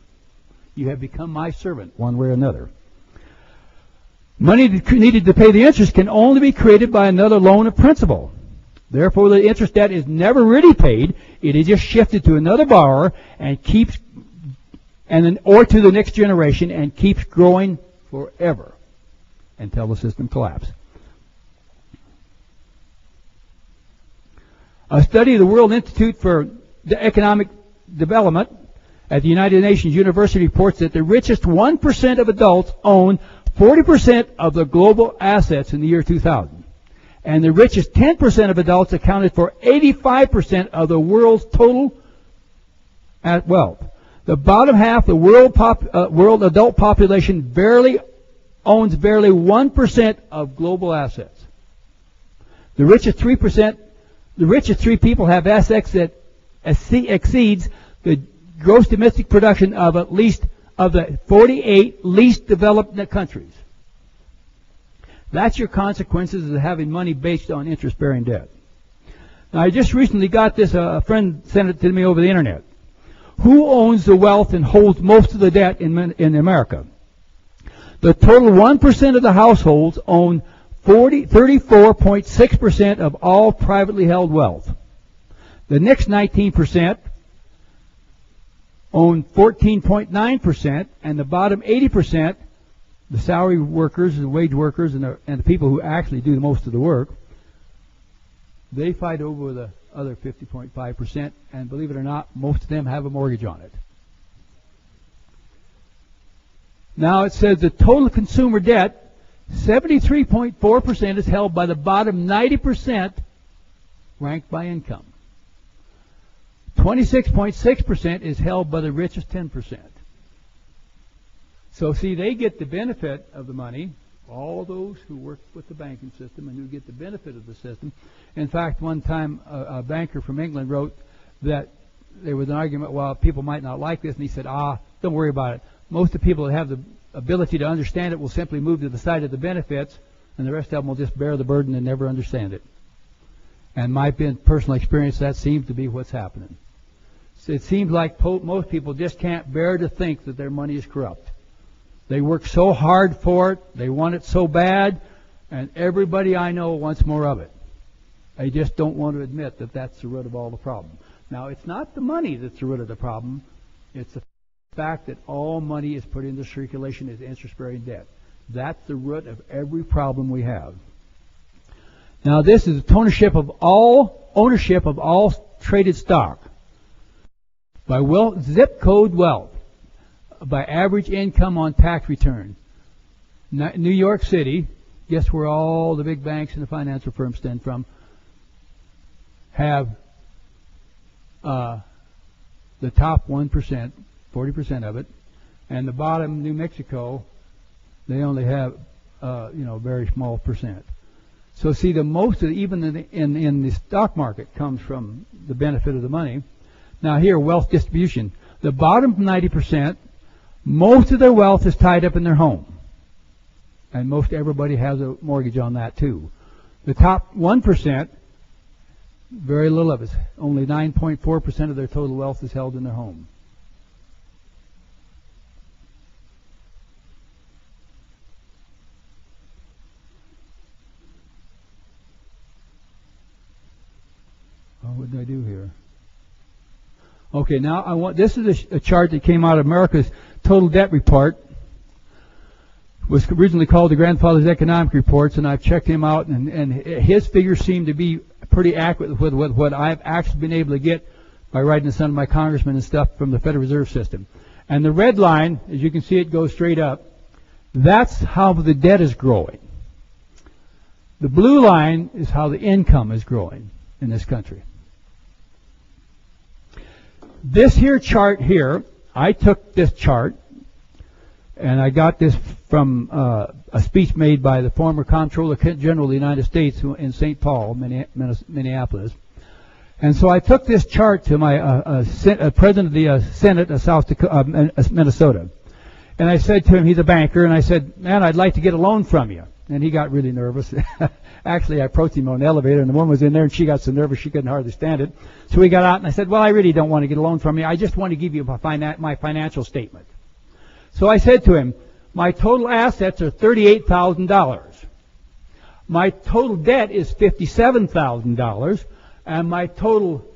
You have become my servant, one way or another. Money needed to pay the interest can only be created by another loan of principal. Therefore, the interest debt is never really paid. It is just shifted to another borrower and keeps, or to the next generation, and keeps growing forever until the system collapses. A study of the World Institute for Economic Development at the United Nations University reports that the richest 1% of adults own 40% of the global assets in the year 2000. And the richest 10% of adults accounted for 85% of the world's total wealth. The bottom half, the world adult population, owns barely 1% of global assets. The richest 3 people have assets that exceeds the gross domestic production of at least of the 48 least developed countries. That's your consequences of having money based on interest-bearing debt. Now, I just recently got this. A friend sent it to me over the internet. Who owns the wealth and holds most of the debt in America? The total 1% of the households own 34.6% of all privately held wealth. The next 19% own 14.9%, and the bottom 80%, the salary workers, the wage workers, and the people who actually do most of the work, they fight over the other 50.5%, and believe it or not, most of them have a mortgage on it. Now it says the total consumer debt, 73.4% is held by the bottom 90% ranked by income. 26.6% is held by the richest 10%. So see, they get the benefit of the money, all those who work with the banking system and who get the benefit of the system. In fact, one time a banker from England wrote that there was an argument, well, people might not like this, and he said, don't worry about it. Most of the people that have the ability to understand it will simply move to the side of the benefits, and the rest of them will just bear the burden and never understand it. And my personal experience, that seems to be what's happening. So it seems like most people just can't bear to think that their money is corrupt. They work so hard for it, they want it so bad, and everybody I know wants more of it. They just don't want to admit that that's the root of all the problem. Now, it's not the money that's the root of the problem. It's the fact that all money is put into circulation as interest-bearing debt. That's the root of every problem we have. Now, this is ownership of all traded stock by zip code wealth, by average income on tax return. New York City, guess where all the big banks and the financial firms stem from, have the top 1%, 40% of it, And the bottom, New Mexico, they only have, a very small percent. So see, the most of even in the stock market comes from the benefit of the money. Now here, wealth distribution. The bottom 90%, most of their wealth is tied up in their home. And most everybody has a mortgage on that too. The top 1%, very little of it, only 9.4% of their total wealth is held in their home. What did I do here? Okay, now this is a chart that came out of America's Total Debt Report. It was originally called the Grandfather's Economic Reports, and I've checked him out, and his figures seem to be pretty accurate with what I've actually been able to get by writing to some of my congressmen and stuff from the Federal Reserve System. And the red line, as you can see, it goes straight up. That's how the debt is growing. The blue line is how the income is growing in this country. This here chart here, I took this chart, and I got this from a speech made by the former Comptroller General of the United States in St. Paul, Minneapolis. And so I took this chart to my president of the Senate of Minnesota. And I said to him, he's a banker, and I said, man, I'd like to get a loan from you. And he got really nervous. Actually, I approached him on the elevator, and the woman was in there, and she got so nervous she couldn't hardly stand it. So we got out, and I said, well, I really don't want to get a loan from you. I just want to give you my financial statement. So I said to him, my total assets are $38,000. My total debt is $57,000, and my total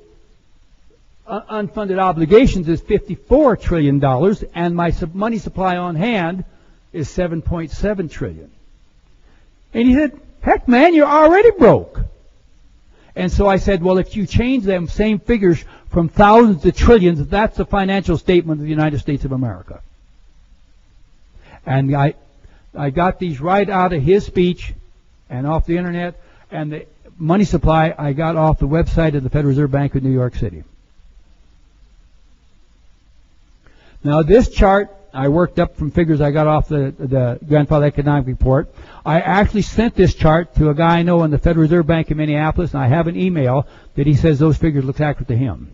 unfunded obligations is $54 trillion, and my money supply on hand is $7.7 trillion. And he said, heck, man, you're already broke. And so I said, well, if you change them same figures from thousands to trillions, that's the financial statement of the United States of America. And I got these right out of his speech and off the internet, and the money supply I got off the website of the Federal Reserve Bank of New York City. Now this chart I worked up from figures I got off the Grandfather Economic Report. I actually sent this chart to a guy I know in the Federal Reserve Bank in Minneapolis, and I have an email that he says those figures look accurate to him.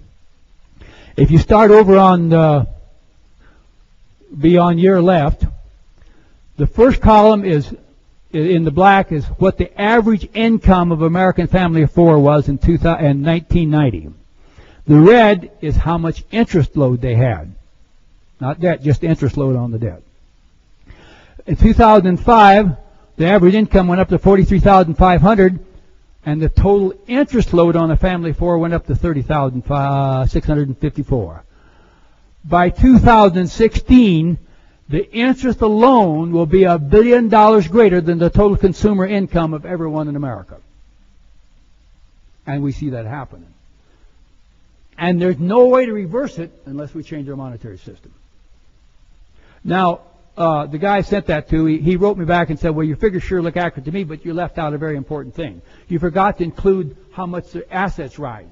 If you start over on be on your left, the first column is in the black is what the average income of American family of four was in 1990. The red is how much interest load they had. Not debt, just interest load on the debt. In 2005, the average income went up to $43,500, and the total interest load on a family of four went up to $30,654. By 2016, the interest alone will be $1 billion greater than the total consumer income of everyone in America. And we see that happening. And there's no way to reverse it unless we change our monetary system. Now, the guy I sent that to, he wrote me back and said, well, your figures sure look accurate to me, but you left out a very important thing. You forgot to include how much the assets rises.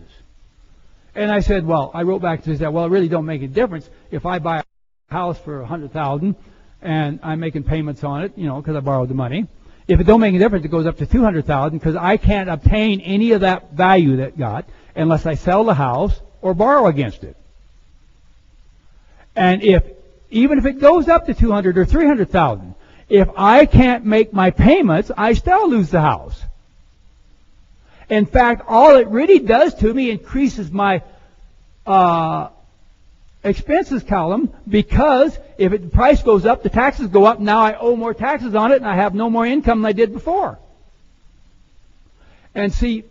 And I said, well, I wrote back to him, well, it really don't make a difference if I buy a house for $100,000 and I'm making payments on it, because I borrowed the money. If it don't make a difference, it goes up to $200,000 because I can't obtain any of that value that got unless I sell the house or borrow against it. And even if it goes up to $200,000 or $300,000, if I can't make my payments, I still lose the house. In fact, all it really does to me increases my expenses column, because if the price goes up, the taxes go up. Now I owe more taxes on it, and I have no more income than I did before. And see,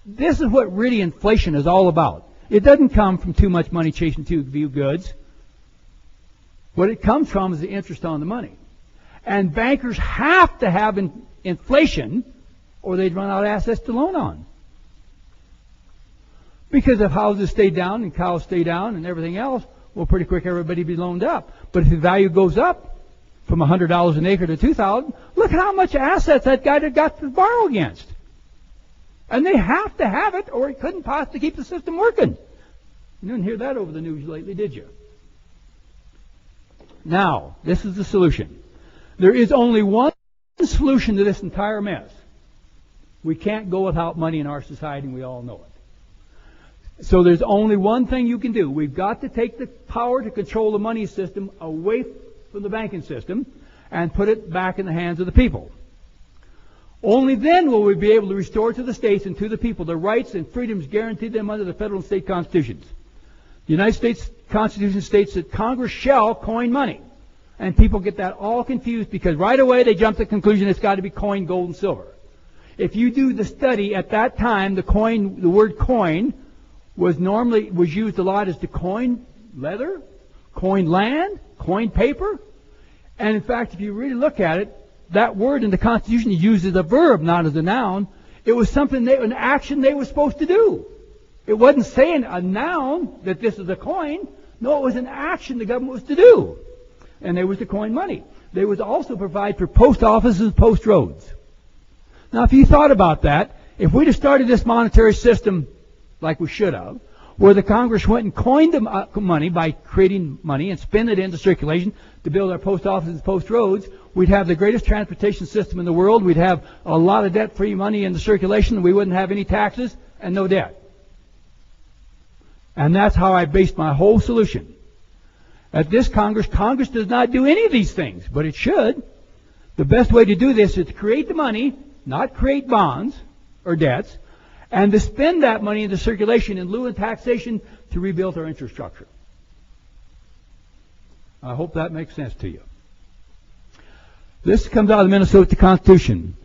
this is what really inflation is all about. It doesn't come from too much money chasing too few goods. What it comes from is the interest on the money. And bankers have to have inflation, or they'd run out of assets to loan on. Because if houses stay down and cows stay down and everything else, well, pretty quick everybody be loaned up. But if the value goes up from $100 an acre to $2,000, look at how much assets that guy got to borrow against. And they have to have it, or he couldn't possibly keep the system working. You didn't hear that over the news lately, did you? Now, this is the solution. There is only one solution to this entire mess. We can't go without money in our society, and we all know it. So there's only one thing you can do. We've got to take the power to control the money system away from the banking system and put it back in the hands of the people. Only then will we be able to restore to the states and to the people the rights and freedoms guaranteed them under the federal and state constitutions. The United States Constitution states that Congress shall coin money. And people get that all confused because right away they jump to the conclusion it's got to be coin, gold, and silver. If you do the study at that time, the word coin was used a lot as to coin leather, coin land, coin paper. And in fact, if you really look at it, that word in the Constitution is used as a verb, not as a noun. It was something, an action they were supposed to do. It wasn't saying a noun that this is a coin. No, it was an action the government was to do. And they was to coin money. They was also provide for post offices, post roads. Now, if you thought about that, if we'd have started this monetary system like we should have, where the Congress went and coined the money by creating money and spin it into circulation to build our post offices, post roads, we'd have the greatest transportation system in the world. We'd have a lot of debt-free money in the circulation. We wouldn't have any taxes and no debt. And that's how I based my whole solution. At this Congress does not do any of these things, but it should. The best way to do this is to create the money, not create bonds or debts, and to spend that money into circulation in lieu of taxation to rebuild our infrastructure. I hope that makes sense to you. This comes out of the Minnesota Constitution.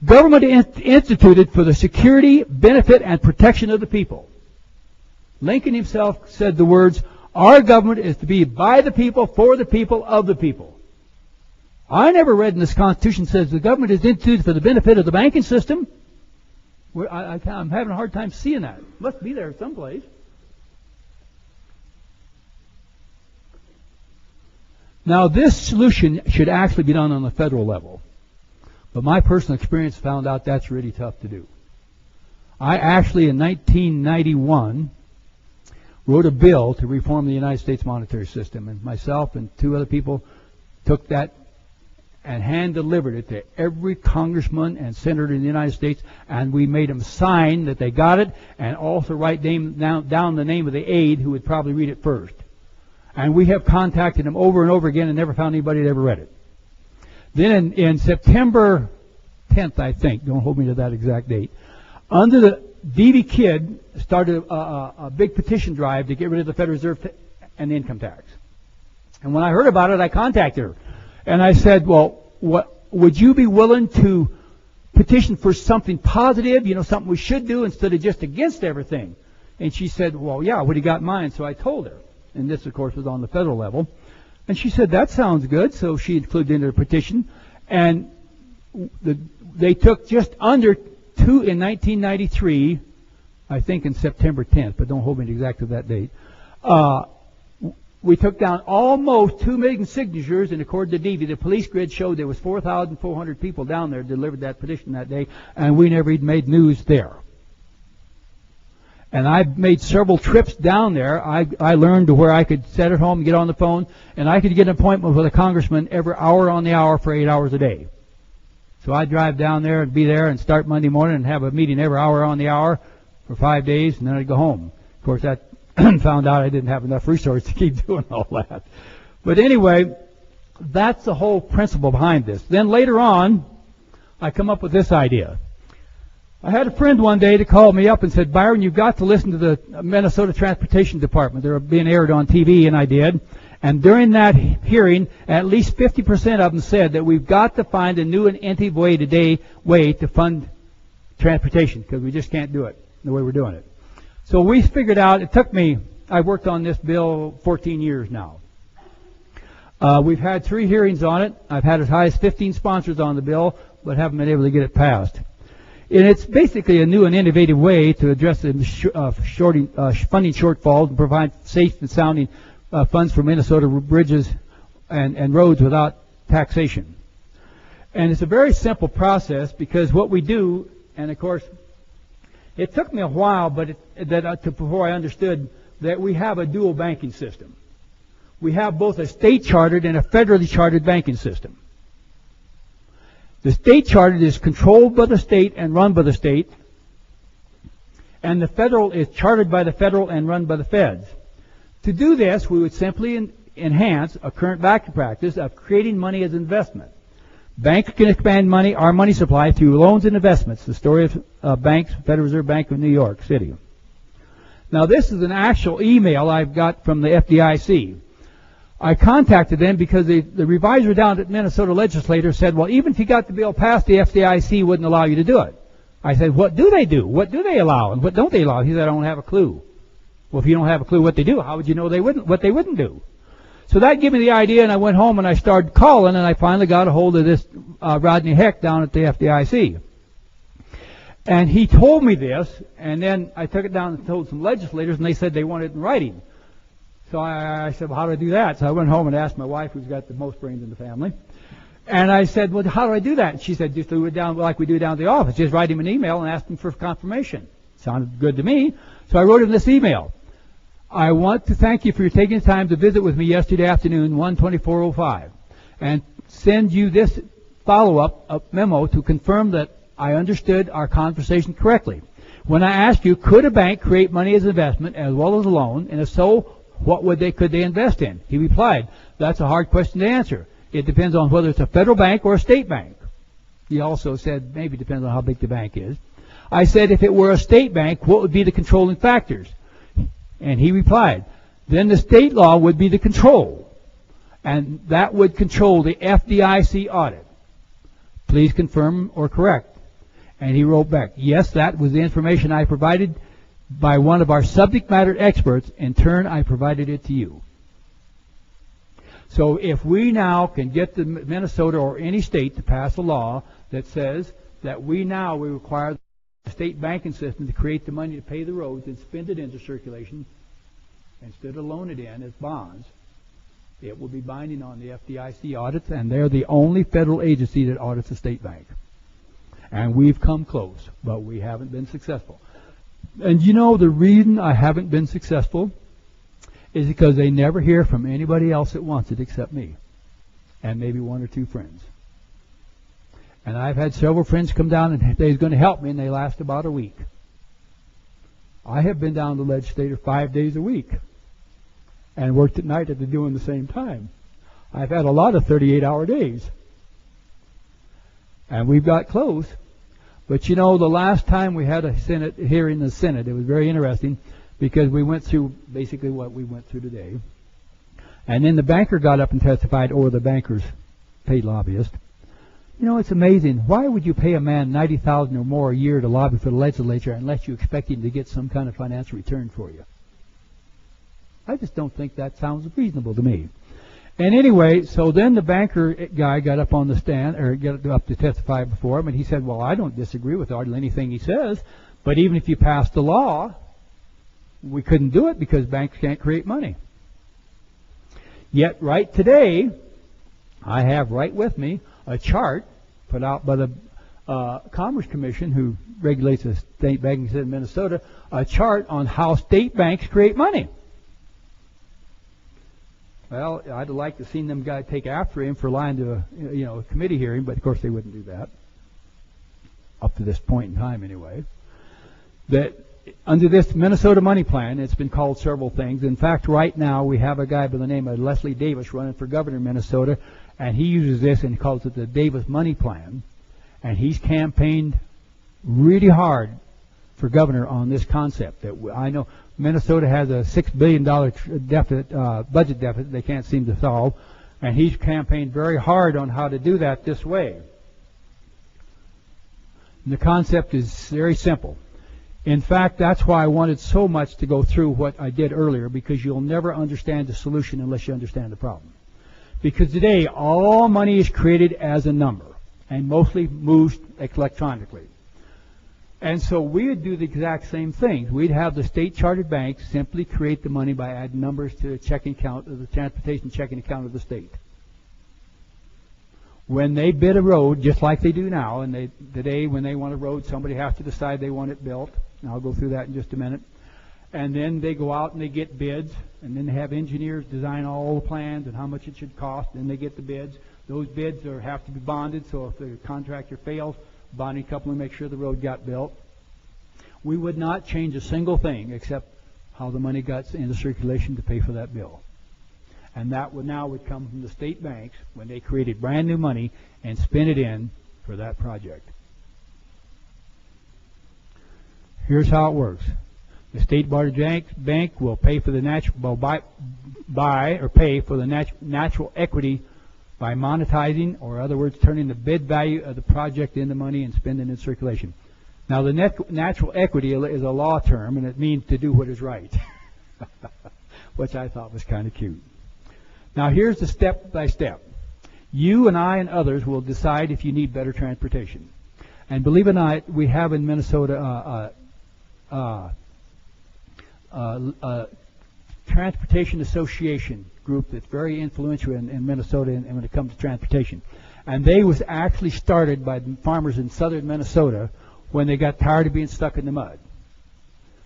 Government instituted for the security, benefit, and protection of the people. Lincoln himself said the words, "Our government is to be by the people, for the people, of the people." I never read in this Constitution says the government is instituted for the benefit of the banking system. I'm having a hard time seeing that. It must be there someplace. Now, this solution should actually be done on the federal level. But my personal experience found out that's really tough to do. I actually, in 1991, wrote a bill to reform the United States monetary system. And myself and two other people took that and hand-delivered it to every congressman and senator in the United States, and we made them sign that they got it and also write down the name of the aide who would probably read it first. And we have contacted them over and over again and never found anybody that ever read it. Then in September 10th, I think, don't hold me to that exact date, under the D.B. Kidd started a big petition drive to get rid of the Federal Reserve and the income tax. And when I heard about it, I contacted her. And I said, well, would you be willing to petition for something positive, something we should do instead of just against everything? And she said, well, yeah, what do you got in mind? So I told her. And this, of course, was on the federal level. And she said, that sounds good. So she included in her petition. And they took just under two in 1993, I think in September 10th, but don't hold me to exactly that date. We took down almost 2 million signatures, and according to DV, the police grid showed there was 4,400 people down there delivered that petition that day, and we never even made news there. And I made several trips down there. I learned to where I could sit at home and get on the phone, and I could get an appointment with a congressman every hour on the hour for 8 hours a day. So I'd drive down there and be there and start Monday morning and have a meeting every hour on the hour for 5 days, and then I'd go home. Of course, that found out I didn't have enough resources to keep doing all that. But anyway, that's the whole principle behind this. Then later on, I come up with this idea. I had a friend one day that called me up and said, Byron, you've got to listen to the Minnesota Transportation Department. They're being aired on TV, and I did. And during that hearing, at least 50% of them said that we've got to find a new and innovative way to fund transportation, because we just can't do it the way we're doing it. So we figured out, it took me, I've worked on this bill 14 years now. We've had 3 hearings on it. I've had as high as 15 sponsors on the bill, but haven't been able to get it passed. And it's basically a new and innovative way to address the funding shortfall and provide safe and sounding funds for Minnesota bridges and roads without taxation. And it's a very simple process, because what we do, and of course, it took me a while before I understood that we have a dual banking system. we have both a state-chartered and a federally chartered banking system. The state-chartered is controlled by the state and run by the state, and the federal is chartered by the federal and run by the feds. To do this, we would simply enhance a current banking practice of creating money as investment. Banks can expand money, our money supply, through loans and investments. The story of banks, Federal Reserve Bank of New York City. Now, this is an actual email I've got from the FDIC. I contacted them because the revisor down at Minnesota legislator said, well, even if you got the bill passed, the FDIC wouldn't allow you to do it. I said, what do they do? What do they allow and what don't they allow? He said, I don't have a clue. Well, if you don't have a clue what they do, how would you know what they wouldn't do? So that gave me the idea, and I went home and I started calling, and I finally got a hold of this Rodney Heck down at the FDIC. And he told me this, and then I took it down and told some legislators, and they said they wanted it in writing. So I said, well, how do I do that? So I went home and asked my wife, who's got the most brains in the family. And I said, well, how do I do that? And she said, just do it down like we do down at the office. Just write him an email and ask him for confirmation. Sounded good to me. So I wrote him this email. I want to thank you for taking the time to visit with me yesterday afternoon, 1:24:05, and send you this follow-up memo to confirm that I understood our conversation correctly. When I asked you, could a bank create money as investment as well as a loan, and if so, what could they invest in? He replied, that's a hard question to answer. It depends on whether it's a federal bank or a state bank. He also said, maybe it depends on how big the bank is. I said, if it were a state bank, what would be the controlling factors? And he replied, then the state law would be the control, and that would control the FDIC audit. Please confirm or correct. And he wrote back, yes, that was the information I provided by one of our subject matter experts. In turn, I provided it to you. So if we now can get the Minnesota or any state to pass a law that says that we require the state banking system to create the money to pay the roads and spend it into circulation instead of loan it in as bonds, it will be binding on the FDIC audits, and they're the only federal agency that audits a state bank. And we've come close, but we haven't been successful. And you know the reason I haven't been successful is because they never hear from anybody else that wants it except me and maybe one or two friends. And I've had several friends come down and they're going to help me, and they last about a week. I have been down to the legislature 5 days a week and worked at night at doing the same time. I've had a lot of 38-hour days. And we've got close. But you know, the last time we had a Senate hearing in the Senate, it was very interesting because we went through basically what we went through today. And then the banker got up and testified, or the banker's paid lobbyist. You know, it's amazing. Why would you pay a man $90,000 or more a year to lobby for the legislature unless you expect him to get some kind of financial return for you? I just don't think that sounds reasonable to me. And anyway, so then the banker guy got up on the stand, or got up to testify before him, and he said, well, I don't disagree with hardly anything he says, but even if you passed the law, we couldn't do it because banks can't create money. Yet right today, I have right with me a chart put out by the Commerce Commission, who regulates the state banking system in Minnesota, a chart on how state banks create money. Well, I'd have liked to have seen them guys take after him for lying to a committee hearing, but of course they wouldn't do that. Up to this point in time, anyway. That under this Minnesota money plan, it's been called several things. In fact, right now we have a guy by the name of Leslie Davis running for governor of Minnesota, and he uses this and calls it the Davis money plan. And he's campaigned really hard for governor on this concept. That I know Minnesota has a $6 billion budget deficit they can't seem to solve, and he's campaigned very hard on how to do that this way. And the concept is very simple. In fact, that's why I wanted so much to go through what I did earlier, because you'll never understand the solution unless you understand the problem. Because today, all money is created as a number and mostly moves electronically. And so we would do the exact same thing. We'd have the state-chartered banks simply create the money by adding numbers to the checking account of the transportation checking account of the state. When they bid a road, just like they do now, and today when they want a road, somebody has to decide they want it built. And I'll go through that in just a minute. And then they go out and they get bids, and then they have engineers design all the plans and how much it should cost, and they get the bids. Those bids have to be bonded, so if the contractor fails, bonding company will make sure the road got built. We would not change a single thing except how the money got into circulation to pay for that bill. And that would come from the state banks when they created brand new money and spent it in for that project. Here's how it works. The State Board Bank will pay for the natural equity by monetizing, or in other words, turning the bid value of the project into money and spending it in circulation. Now, the natural equity is a law term, and it means to do what is right, which I thought was kind of cute. Now, here's the step by step. You and I and others will decide if you need better transportation. And believe it or not, we have in Minnesota Transportation Association group that's very influential in Minnesota and when it comes to transportation. And they was actually started by the farmers in southern Minnesota when they got tired of being stuck in the mud.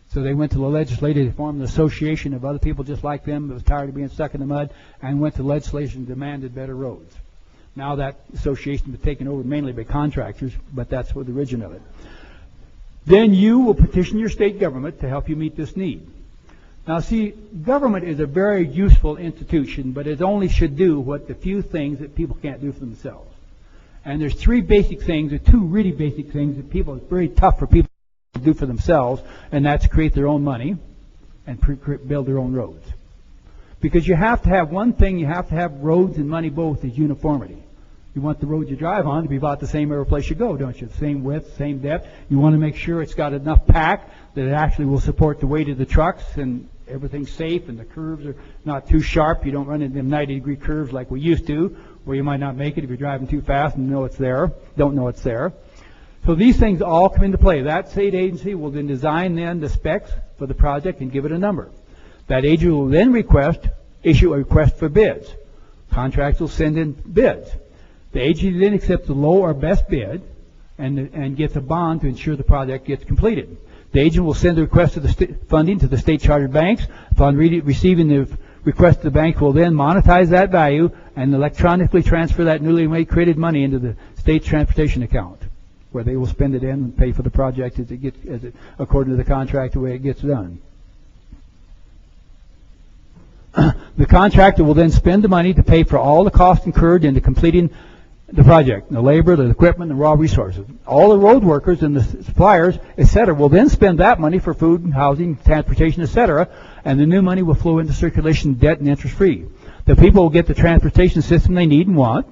So they went to the legislature to form an association of other people just like them that was tired of being stuck in the mud, and went to legislation and demanded better roads. Now that association has been taken over mainly by contractors, but that's what the origin of it. Then you will petition your state government to help you meet this need. Now see, government is a very useful institution, but it only should do what the few things that people can't do for themselves. And there's three basic things, or two really basic things that it's very tough for people to do for themselves, and that's create their own money and build their own roads. Because you have to have one thing, you have to have roads and money both, is uniformity. You want the road you drive on to be about the same every place you go, don't you? The same width, same depth. You want to make sure it's got enough pack that it actually will support the weight of the trucks, and everything's safe, and the curves are not too sharp. You don't run into them 90-degree curves like we used to, where you might not make it if you're driving too fast and don't know it's there. So these things all come into play. That state agency will then design the specs for the project and give it a number. That agency will then issue a request for bids. Contractors will send in bids. The agency then accepts the low or best bid and gets a bond to ensure the project gets completed. The agent will send the request of the funding to the state chartered banks. Upon receiving the request, the bank will then monetize that value and electronically transfer that newly created money into the state transportation account, where they will spend it in and pay for the project according to the contract, the way it gets done. The contractor will then spend the money to pay for all the costs incurred into completing the project, the labor, the equipment, the raw resources. All the road workers and the suppliers, etc., will then spend that money for food and housing, transportation, etc., and the new money will flow into circulation, debt, and interest-free. The people will get the transportation system they need and want.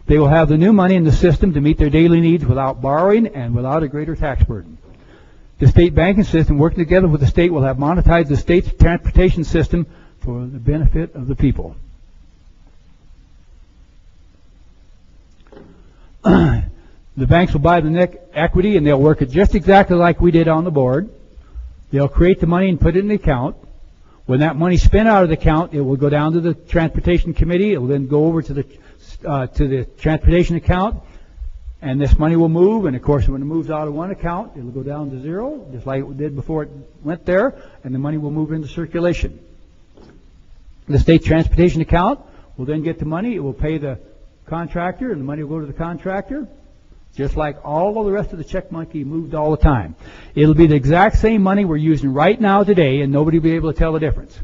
They will have the new money in the system to meet their daily needs without borrowing and without a greater tax burden. The state banking system, working together with the state, will have monetized the state's transportation system for the benefit of the people. The banks will buy the net equity, and they'll work it just exactly like we did on the board. They'll create the money and put it in the account. When that money's spent out of the account, it will go down to the transportation committee. It will then go over to the transportation account, and this money will move. And of course, when it moves out of one account, it will go down to zero, just like it did before it went there, and the money will move into circulation. The state transportation account will then get the money. It will pay the contractor, and the money will go to the contractor, just like all of the rest of the check monkey moved all the time. It'll be the exact same money we're using right now today, and nobody will be able to tell the difference.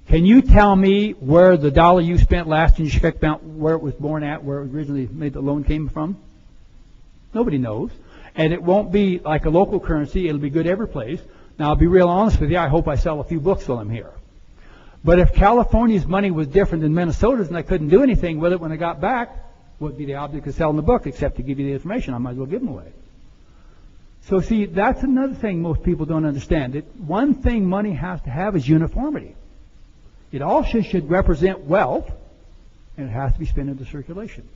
Can you tell me where the dollar you spent last in your check account, where it was born at, where it originally made the loan came from? Nobody knows. And it won't be like a local currency. It'll be good every place. Now, I'll be real honest with you. I hope I sell a few books while I'm here. But if California's money was different than Minnesota's and I couldn't do anything with it when I got back, what would be the object of selling the book except to give you the information? I might as well give them away. So see, that's another thing most people don't understand. One thing money has to have is uniformity. It also should represent wealth, and it has to be spent into circulation.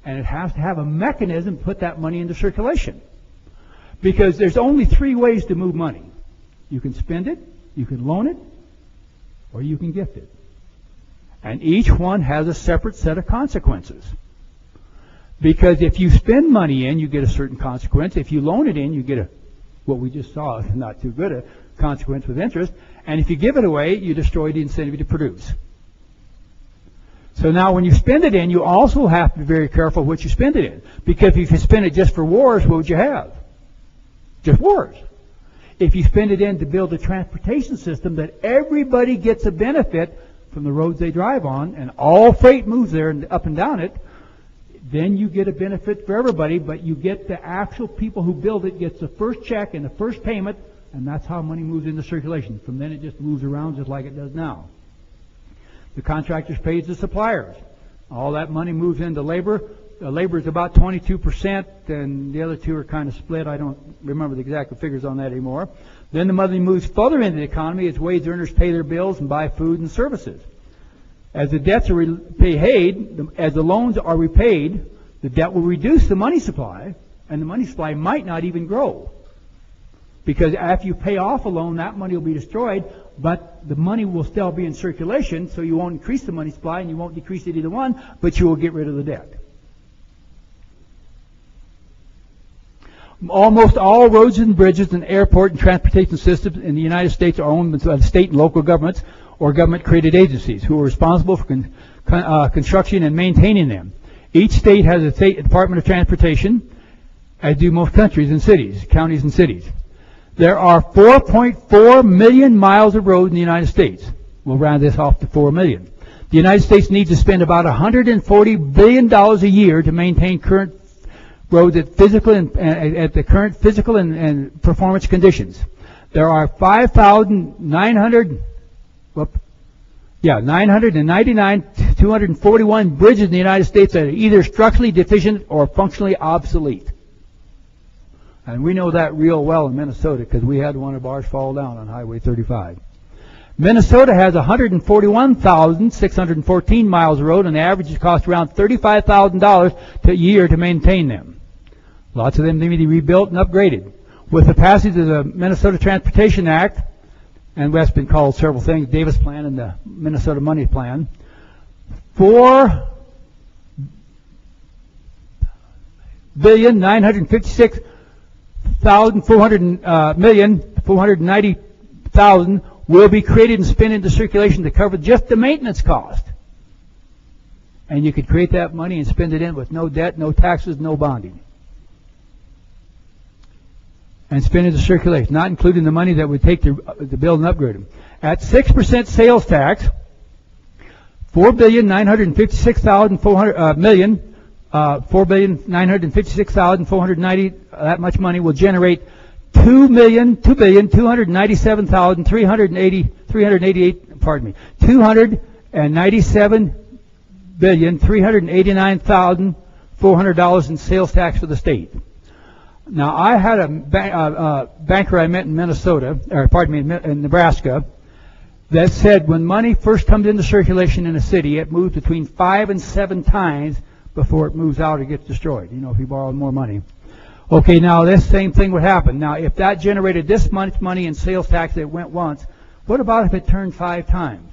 And it has to have a mechanism to put that money into circulation. Because there's only three ways to move money. You can spend it, you can loan it, or you can gift it. And each one has a separate set of consequences. Because if you spend money in, you get a certain consequence. If you loan it in, you get what we just saw, not too good, consequence with interest. And if you give it away, you destroy the incentive to produce. So now when you spend it in, you also have to be very careful what you spend it in. Because if you spend it just for wars, what would you have? Just wars. If you spend it in to build a transportation system that everybody gets a benefit from the roads they drive on, and all freight moves there and up and down it, then you get a benefit for everybody, but you get the actual people who build it gets the first check and the first payment, and that's how money moves into circulation. From then it just moves around just like it does now. The contractors pays the suppliers. All that money moves into labor. Labor is about 22%, and the other two are kind of split. I don't remember the exact figures on that anymore. Then the money moves further into the economy as wage earners pay their bills and buy food and services. As the debts are repaid, as the loans are repaid, the debt will reduce the money supply, and the money supply might not even grow. Because after you pay off a loan, that money will be destroyed, but the money will still be in circulation, so you won't increase the money supply and you won't decrease it either one, but you will get rid of the debt. Almost all roads and bridges and airport and transportation systems in the United States are owned by the state and local governments or government-created agencies who are responsible for construction and maintaining them. Each state has a state Department of Transportation, as do most countries and cities, counties and cities. There are 4.4 million miles of road in the United States. We'll round this off to 4 million. The United States needs to spend about $140 billion a year to maintain current roads at the current physical and performance conditions. There are 999,241 bridges in the United States that are either structurally deficient or functionally obsolete. And we know that real well in Minnesota because we had one of ours fall down on Highway 35. Minnesota has 141,614 miles of road, and the average costs around $35,000 a year to maintain them. Lots of them need to be rebuilt and upgraded. With the passage of the Minnesota Transportation Act, and that's been called several things, Davis Plan and the Minnesota Money Plan, $4,956,490,000 will be created and spent into circulation to cover just the maintenance cost. And you could create that money and spend it in with no debt, no taxes, no bonding. And spend into circulation, not including the money that would take to build and upgrade them. At 6% sales tax, $4,956,490, that much money will generate $297,389,400 in sales tax for the state. Now, I had a banker I met in in Nebraska, that said when money first comes into circulation in a city, it moves between 5 and 7 times before it moves out or gets destroyed. You know, if you borrow more money. Okay, now this same thing would happen. Now, if that generated this much money in sales tax that went once, what about if it turned 5 times?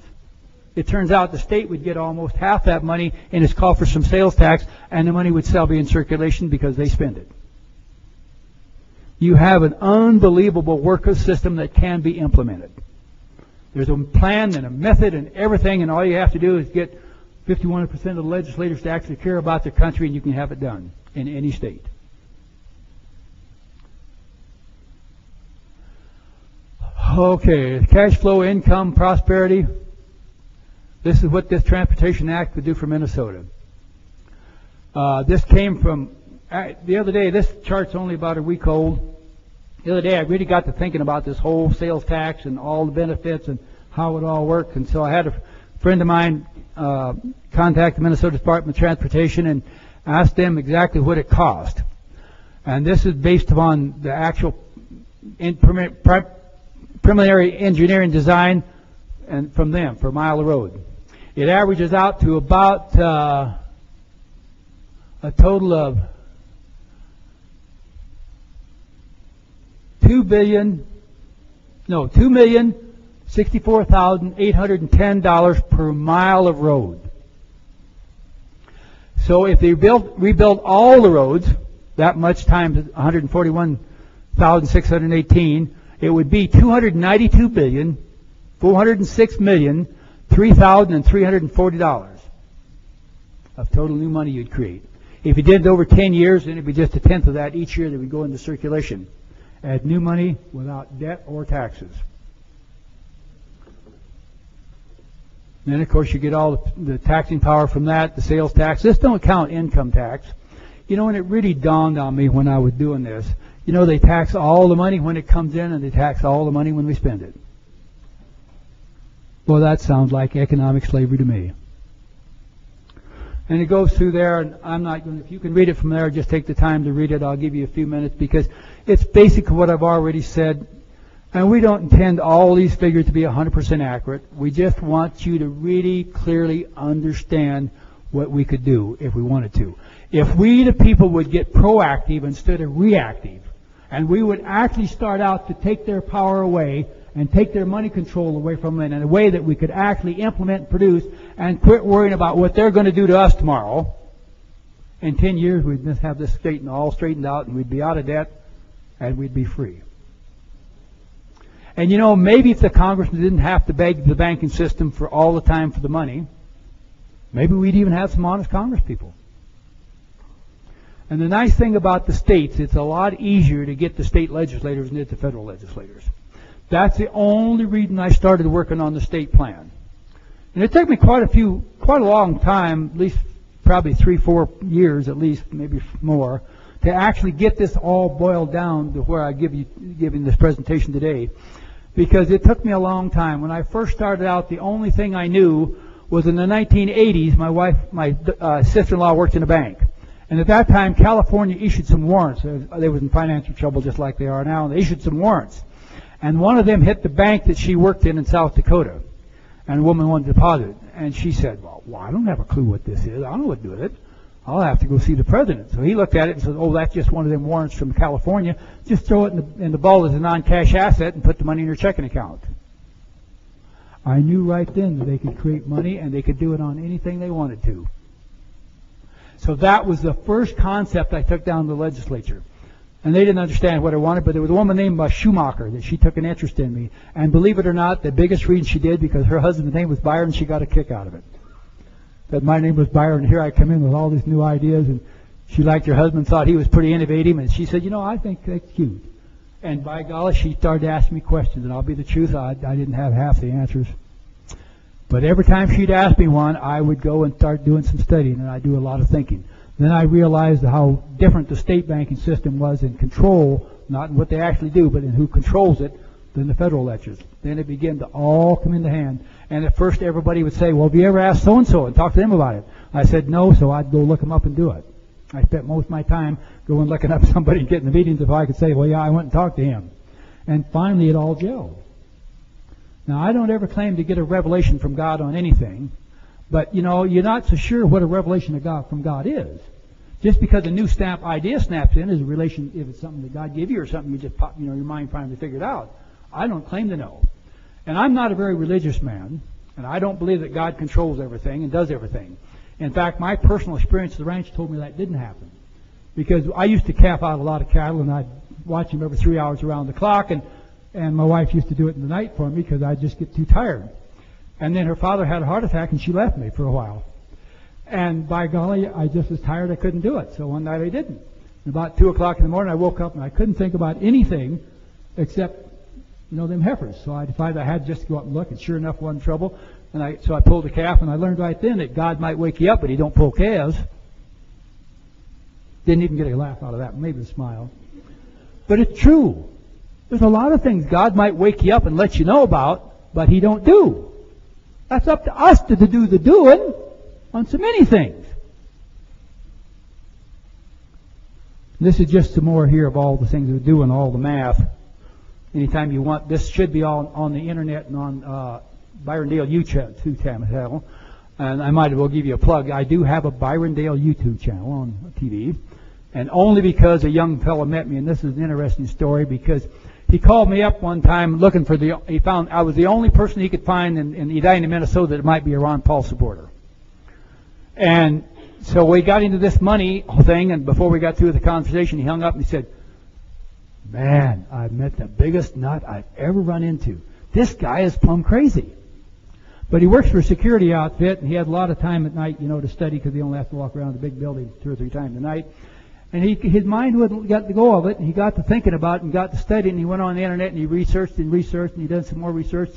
It turns out the state would get almost half that money in its call for some sales tax, and the money would still be in circulation because they spend it. You have an unbelievable worker system that can be implemented. There's a plan and a method and everything, and all you have to do is get 51% of the legislators to actually care about their country, and you can have it done in any state. Okay, cash flow, income, prosperity. This is what this Transportation Act would do for Minnesota. This came from, the other day, this chart's only about a week old. The other day I really got to thinking about this whole sales tax and all the benefits and how it all worked. And so I had a friend of mine contact the Minnesota Department of Transportation and asked them exactly what it cost. And this is based upon the actual preliminary engineering design and from them for a mile of road. It averages out to about a total of $2,064,810 per mile of road. So if they rebuild all the roads, that much times 141,618, it would be $292,406,003,340 of total new money you'd create. If you did it over 10 years, then it'd be just a tenth of that each year that would go into circulation as new money without debt or taxes. Then, of course, you get all the taxing power from that, the sales tax. This don't count income tax. You know, and it really dawned on me when I was doing this. You know, they tax all the money when it comes in, and they tax all the money when we spend it. Well, that sounds like economic slavery to me. And it goes through there, and I'm not going to, if you can read it from there, just take the time to read it. I'll give you a few minutes because it's basically what I've already said. And we don't intend all these figures to be 100% accurate. We just want you to really clearly understand what we could do if we wanted to. If we, the people, would get proactive instead of reactive, and we would actually start out to take their power away and take their money control away from them in a way that we could actually implement and produce and quit worrying about what they're going to do to us tomorrow, in 10 years we'd just have this all straightened out and we'd be out of debt and we'd be free. And you know, maybe if the congressman didn't have to beg the banking system for all the time for the money, maybe we'd even have some honest congresspeople. And the nice thing about the states, it's a lot easier to get the state legislators than it is the federal legislators. That's the only reason I started working on the state plan. And it took me quite a long time, at least probably 3-4 years at least, maybe more, to actually get this all boiled down to where I giving this presentation today. Because it took me a long time. When I first started out, the only thing I knew was in the 1980s, my sister-in-law worked in a bank. And at that time, California issued some warrants. They was in financial trouble just like they are now, and they issued some warrants. And one of them hit the bank that she worked in South Dakota. And a woman wanted to deposit it. And she said, well, I don't have a clue what this is. I don't know what to do with it. I'll have to go see the president. So he looked at it and said, oh, that's just one of them warrants from California. Just throw it in the vault as a non-cash asset and put the money in your checking account. I knew right then that they could create money and they could do it on anything they wanted to. So that was the first concept I took down to the legislature. And they didn't understand what I wanted, but there was a woman named Schumacher that she took an interest in me. And believe it or not, the biggest reason she did, because her husband's name was Byron, she got a kick out of it. That my name was Byron, and here I come in with all these new ideas, and she liked her husband, thought he was pretty innovative, and she said, you know, I think that's cute. And by golly, she started asking me questions, and I'll be the truth, I didn't have half the answers. But every time she'd ask me one, I would go and start doing some studying, and I'd do a lot of thinking. Then I realized how different the state banking system was in control, not in what they actually do, but in who controls it, than the federal ledgers. Then it began to all come into hand. And at first everybody would say, well, have you ever asked so-and-so and talked to them about it? I said no, so I'd go look them up and do it. I spent most of my time going looking up somebody and getting the meetings if I could say, well, yeah, I went and talked to him. And finally it all gelled. Now, I don't ever claim to get a revelation from God on anything, but, you know, you're not so sure what a revelation of God from God is. Just because a new idea snaps in is a relation, if it's something that God gave you or something you just pop, your mind finally figured out. I don't claim to know. And I'm not a very religious man, and I don't believe that God controls everything and does everything. In fact, my personal experience at the ranch told me that didn't happen. Because I used to calf out a lot of cattle, and I'd watch them every 3 hours around the clock, and my wife used to do it in the night for me because I'd just get too tired. And then her father had a heart attack, and she left me for a while. And by golly, I just was tired I couldn't do it. So one night I didn't. And about 2 o'clock in the morning, I woke up, and I couldn't think about anything except, them heifers. So I decided I had just to go up and look, and sure enough, wasn't trouble. And so I pulled a calf, and I learned right then that God might wake you up, but He don't pull calves. Didn't even get a laugh out of that, maybe a smile. But it's true. There's a lot of things God might wake you up and let you know about, but He don't do. That's up to us to do the doing on so many things. This is just some more here of all the things we're doing, all the math. Anytime you want, this should be all on the internet and on Byron Dale YouTube channel. And I might as well give you a plug. I do have a Byron Dale YouTube channel on TV. And only because a young fellow met me, and this is an interesting story, because he called me up one time looking for he found I was the only person he could find in Edina, Minnesota that might be a Ron Paul supporter. And so we got into this money thing, and before we got through the conversation, he hung up and he said, Man, I've met the biggest nut I've ever run into. This guy is plumb crazy. But he works for a security outfit, and he had a lot of time at night, to study, because he only has to walk around the big building 2 or 3 times a night. And his mind wouldn't get the go of it, and he got to thinking about it and got to studying, and he went on the internet and he researched, and he did some more research,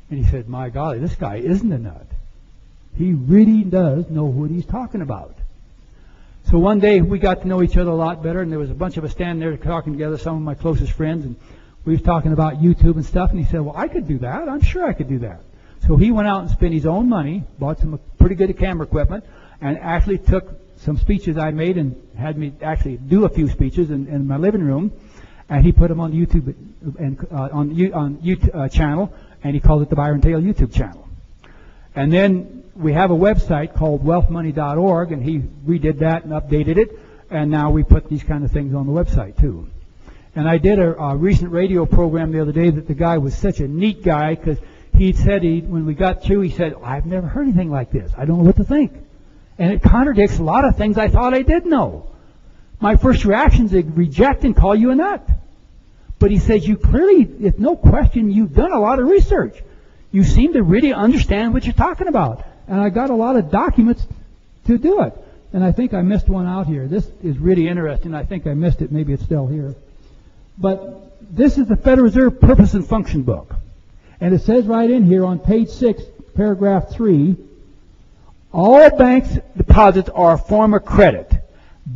and he said, my golly, this guy isn't a nut. He really does know what he's talking about. So one day we got to know each other a lot better, and there was a bunch of us standing there talking together, some of my closest friends, and we was talking about YouTube and stuff, and he said, well, I could do that. I'm sure I could do that. So he went out and spent his own money, bought some pretty good camera equipment, and actually took some speeches I made and had me actually do a few speeches in my living room, and he put them on YouTube and on YouTube channel, and he called it the Byron Dale YouTube channel. And then we have a website called wealthmoney.org, and he redid that and updated it, and now we put these kind of things on the website too. And I did a recent radio program the other day that the guy was such a neat guy, because he said, when we got through, he said, I've never heard anything like this. I don't know what to think. And it contradicts a lot of things I thought I did know. My first reaction is to reject and call you a nut. But he says, you clearly, it's no question, you've done a lot of research. You seem to really understand what you're talking about. And I got a lot of documents to do it. And I think I missed one out here. This is really interesting. I think I missed it. Maybe it's still here. But this is the Federal Reserve Purpose and Function Book. And it says right in here on page 6, paragraph 3, all banks' deposits are a form of credit.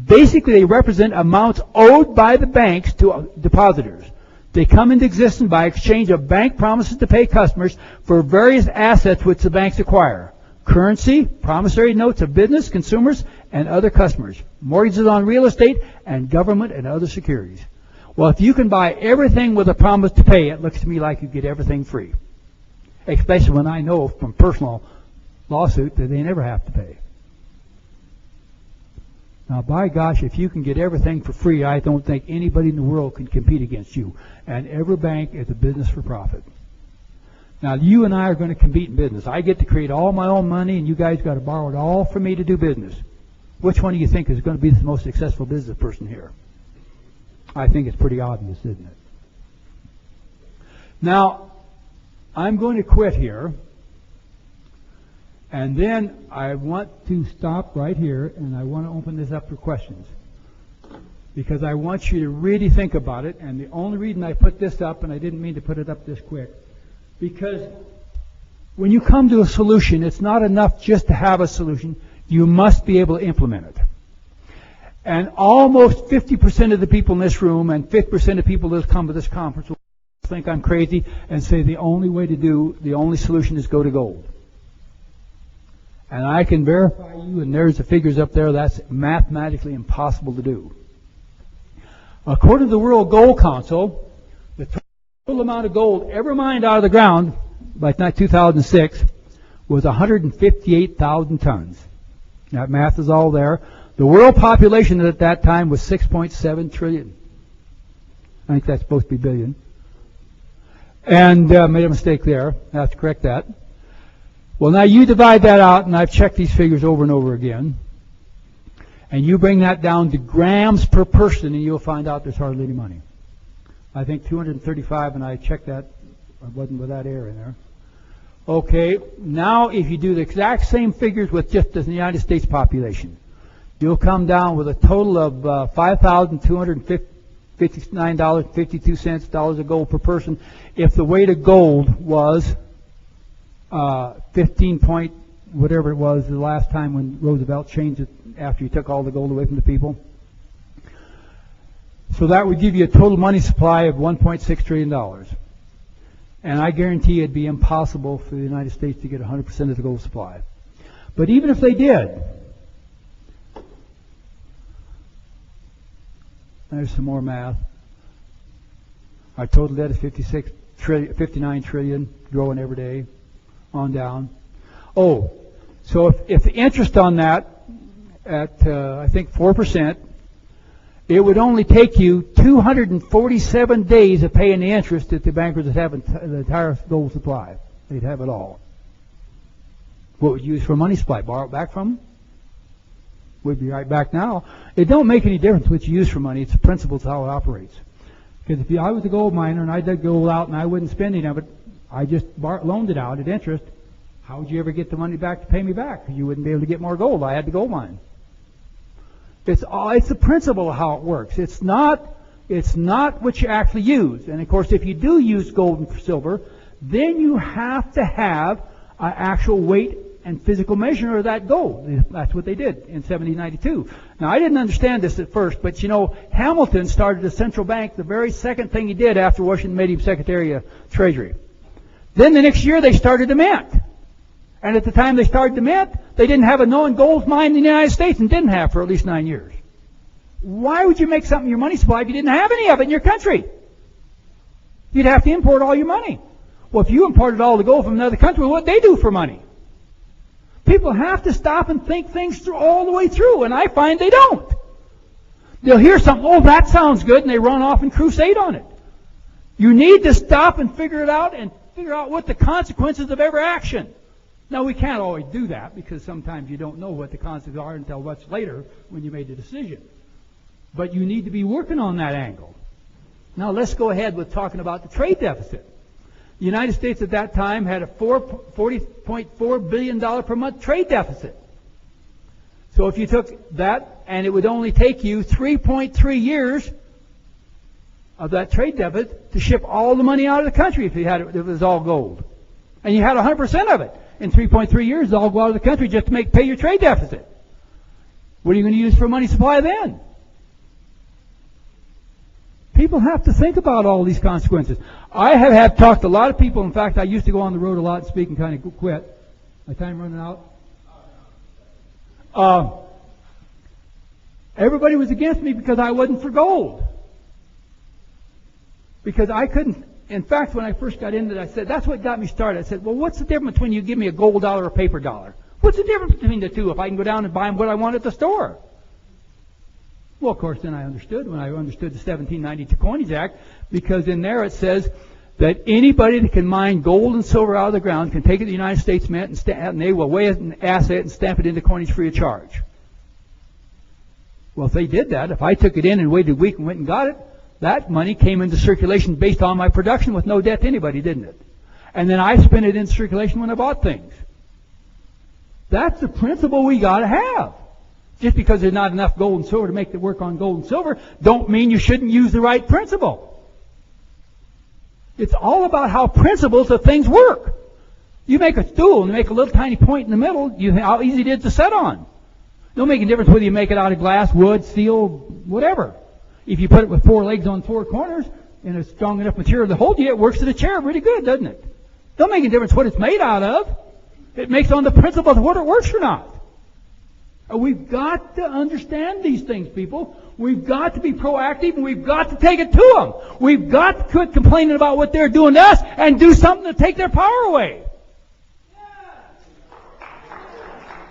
Basically, they represent amounts owed by the banks to depositors. They come into existence by exchange of bank promises to pay customers for various assets which the banks acquire. Currency, promissory notes of business, consumers, and other customers. Mortgages on real estate, and government and other securities. Well, if you can buy everything with a promise to pay, it looks to me like you get everything free. Especially when I know from personal lawsuit that they never have to pay. Now, by gosh, if you can get everything for free, I don't think anybody in the world can compete against you. And every bank is a business for profit. Now, you and I are going to compete in business. I get to create all my own money, and you guys got to borrow it all from me to do business. Which one do you think is going to be the most successful business person here? I think it's pretty obvious, isn't it? Now, I'm going to quit here. And then I want to stop right here, and I want to open this up for questions. Because I want you to really think about it, and the only reason I put this up, and I didn't mean to put it up this quick, because when you come to a solution, it's not enough just to have a solution. You must be able to implement it. And almost 50% of the people in this room and 50% of people that come to this conference will think I'm crazy and say the only solution is go to gold. And I can verify you, and there's the figures up there, that's mathematically impossible to do. According to the World Gold Council, the total amount of gold ever mined out of the ground by 2006 was 158,000 tons. That math is all there. The world population at that time was 6.7 trillion. I think that's supposed to be billion. And made a mistake there. I have to correct that. Well, now you divide that out, and I've checked these figures over and over again. And you bring that down to grams per person, and you'll find out there's hardly any money. I think 235, and I checked that. I wasn't with that error in there. Okay, now if you do the exact same figures with just the United States population, you'll come down with a total of $5,259.52 of gold per person if the weight of gold was 15 point whatever it was the last time when Roosevelt changed it after he took all the gold away from the people. So that would give you a total money supply of $1.6 trillion. And I guarantee it'd be impossible for the United States to get 100% of the gold supply. But even if they did, there's some more math. Our total debt is 59 trillion, growing every day, on down. Oh, so if the interest on that at I think 4%, it would only take you 247 days of paying the interest that the bankers would have the entire gold supply. They'd have it all. What would you use for money supply? Borrow it back from them? We'd be right back now. It don't make any difference what you use for money. It's the principle of how it operates. Because if I was a gold miner and I dug gold out and I wouldn't spend any of it, I just loaned it out at interest, how would you ever get the money back to pay me back? You wouldn't be able to get more gold. I had to gold mine. It's the principle of how it works. It's not what you actually use. And of course, if you do use gold and silver, then you have to have an actual weight and physical measure of that gold. That's what they did in 1792. Now, I didn't understand this at first, but Hamilton started a central bank the very second thing he did after Washington made him Secretary of Treasury. Then the next year they started a mint. And at the time they started the mint, they didn't have a known gold mine in the United States and didn't have for at least 9 years. Why would you make something your money supply if you didn't have any of it in your country? You'd have to import all your money. Well, if you imported all the gold from another country, what'd they do for money? People have to stop and think things through all the way through, and I find they don't. They'll hear something, oh, that sounds good, and they run off and crusade on it. You need to stop and figure it out and figure out what the consequences of every action. Now, we can't always do that because sometimes you don't know what the consequences are until much later when you made the decision. But you need to be working on that angle. Now, let's go ahead with talking about the trade deficit. The United States at that time had a $40.4 billion per month trade deficit. So if you took that, and it would only take you 3.3 years of that trade deficit to ship all the money out of the country if it was all gold. And you had 100% of it. In 3.3 years, it'll all go out of the country just to pay your trade deficit. What are you going to use for money supply then? People have to think about all these consequences. I have talked to a lot of people. In fact, I used to go on the road a lot and speak and kind of quit. My time running out? Everybody was against me because I wasn't for gold. Because I couldn't. In fact, when I first got into it, I said, that's what got me started. I said, well, what's the difference between you give me a gold dollar or a paper dollar? What's the difference between the two if I can go down and buy them what I want at the store? Well, of course, then I understood when I understood the 1792 Coinage Act, because in there it says that anybody that can mine gold and silver out of the ground can take it to the United States Mint and they will weigh it and assay it and stamp it into coinage free of charge. Well, if they did that, if I took it in and waited a week and went and got it, that money came into circulation based on my production with no debt to anybody, didn't it? And then I spent it in circulation when I bought things. That's the principle we got to have. Just because there's not enough gold and silver to make it work on gold and silver, don't mean you shouldn't use the right principle. It's all about how principles of things work. You make a stool and you make a little tiny point in the middle, how easy it is to set on. Don't make a difference whether you make it out of glass, wood, steel, whatever. If you put it with 4 legs on 4 corners and a strong enough material to hold you, it works as a chair really good, doesn't it? Don't make a difference what it's made out of. It makes on the principle of whether it works or not. We've got to understand these things, people. We've got to be proactive, and we've got to take it to them. We've got to quit complaining about what they're doing to us and do something to take their power away.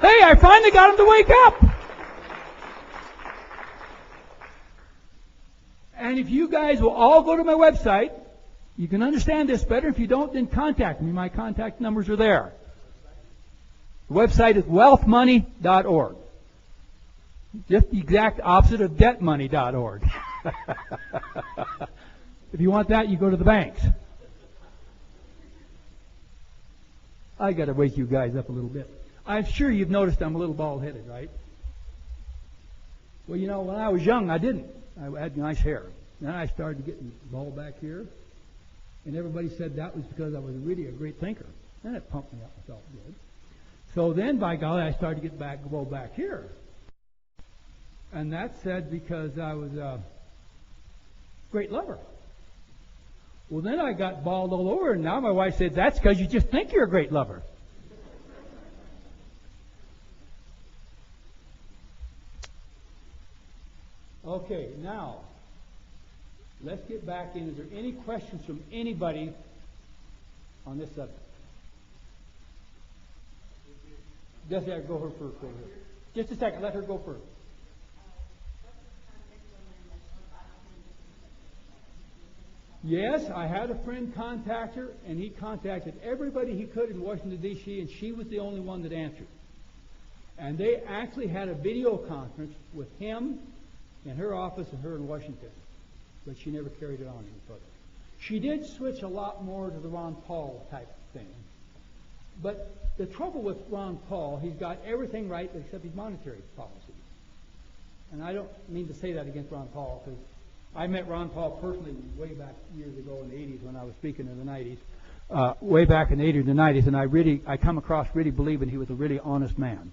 Hey, I finally got them to wake up. And if you guys will all go to my website, you can understand this better. If you don't, then contact me. My contact numbers are there. The website is wealthmoney.org. Just the exact opposite of debtmoney.org. If you want that, you go to the banks. I got to wake you guys up a little bit. I'm sure you've noticed I'm a little bald-headed, right? Well, when I was young, I didn't. I had nice hair. Then I started getting bald back here, and everybody said that was because I was really a great thinker. Then it pumped me up and felt good. So then, by golly, I started to get bald back here. And that's said because I was a great lover. Well, then I got bald all over, and now my wife said, that's because you just think you're a great lover. Okay, now, let's get back in. Is there any questions from anybody on this subject? Just go her first over here. Just a second, let her go first. Yes, I had a friend contact her, and he contacted everybody he could in Washington, D.C., and she was the only one that answered. And they actually had a video conference with him in her office and her in Washington. but she never carried it on any further. She did switch a lot more to the Ron Paul type thing. But the trouble with Ron Paul, he's got everything right except his monetary policy. And I don't mean to say that against Ron Paul, because I met Ron Paul personally way back years ago in the 80s when I was speaking in the 90s. Way back in the 80s and 90s, and I come across really believing he was a really honest man.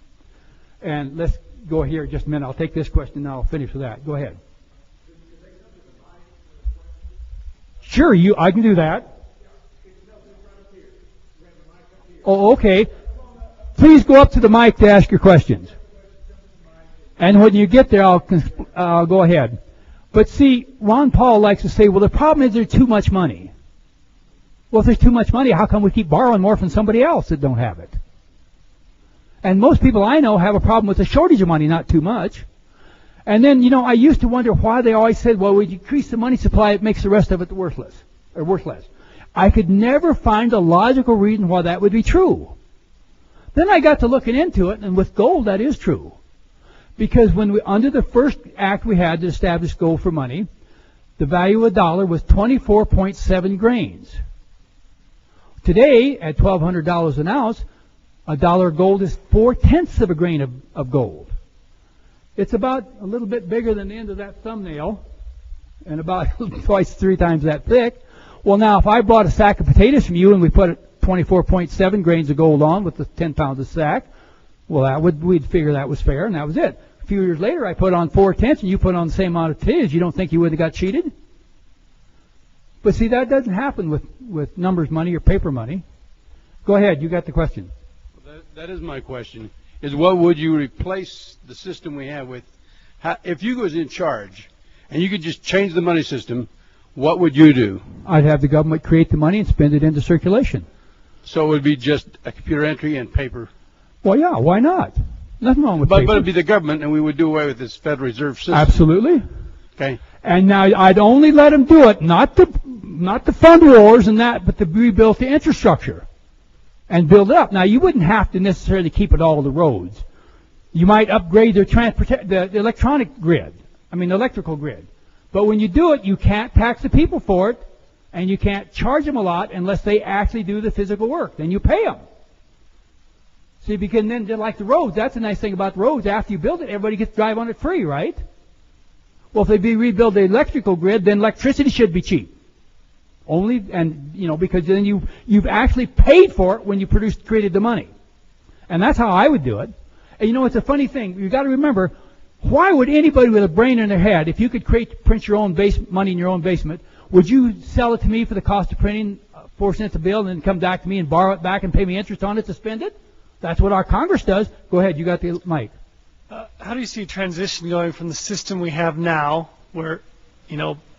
And let's go here just a minute. I'll take this question and I'll finish with that. Go ahead. Sure, I can do that. Oh, okay. Please go up to the mic to ask your questions. And when you get there, I'll go ahead. But see, Ron Paul likes to say, well, the problem is there's too much money. Well, if there's too much money, how come we keep borrowing more from somebody else that don't have it? And most people I know have a problem with the shortage of money, not too much. And then, I used to wonder why they always said, well, we decrease the money supply, it makes the rest of it worthless, or worth less. I could never find a logical reason why that would be true. Then I got to looking into it, and with gold, that is true. Because under the first act we had to establish gold for money, the value of a dollar was 24.7 grains. Today, at $1,200 an ounce, a dollar of gold is 4/10 of a grain of gold. It's about a little bit bigger than the end of that thumbnail, and about twice, 3 times that thick. Well, now, if I bought a sack of potatoes from you and we put 24.7 grains of gold on with the 10 pounds a sack, well, we'd figure that was fair, and that was it. A few years later, I put on 4/10 and you put on the same amount of potatoes. You don't think you would have got cheated? But see, that doesn't happen with numbers money or paper money. Go ahead, you got the question. That is my question, is what would you replace the system we have with? If you was in charge and you could just change the money system, what would you do? I'd have the government create the money and spend it into circulation. So it would be just a computer entry and paper? Well, yeah, why not? Nothing wrong with paper. But it'd be the government, and we would do away with this Federal Reserve system. Absolutely. Okay. And now I'd only let them do it, not the fund wars and that, but to rebuild the infrastructure and build it up. Now, you wouldn't have to necessarily keep it all the roads. You might upgrade the electronic grid, electrical grid. But when you do it, you can't tax the people for it, and you can't charge them a lot unless they actually do the physical work. Then you pay them. See, because then, like the roads, that's the nice thing about the roads. After you build it, everybody gets to drive on it free, right? Well, if they rebuild the electrical grid, then electricity should be cheap. Because then you've actually paid for it when you created the money. And that's how I would do it. And it's a funny thing. You've got to remember, why would anybody with a brain in their head, if you could print your own money in your own basement, would you sell it to me for the cost of printing 4 cents a bill and then come back to me and borrow it back and pay me interest on it to spend it? That's what our Congress does. Go ahead, you got the mic. How do you see transition going from the system we have now, where,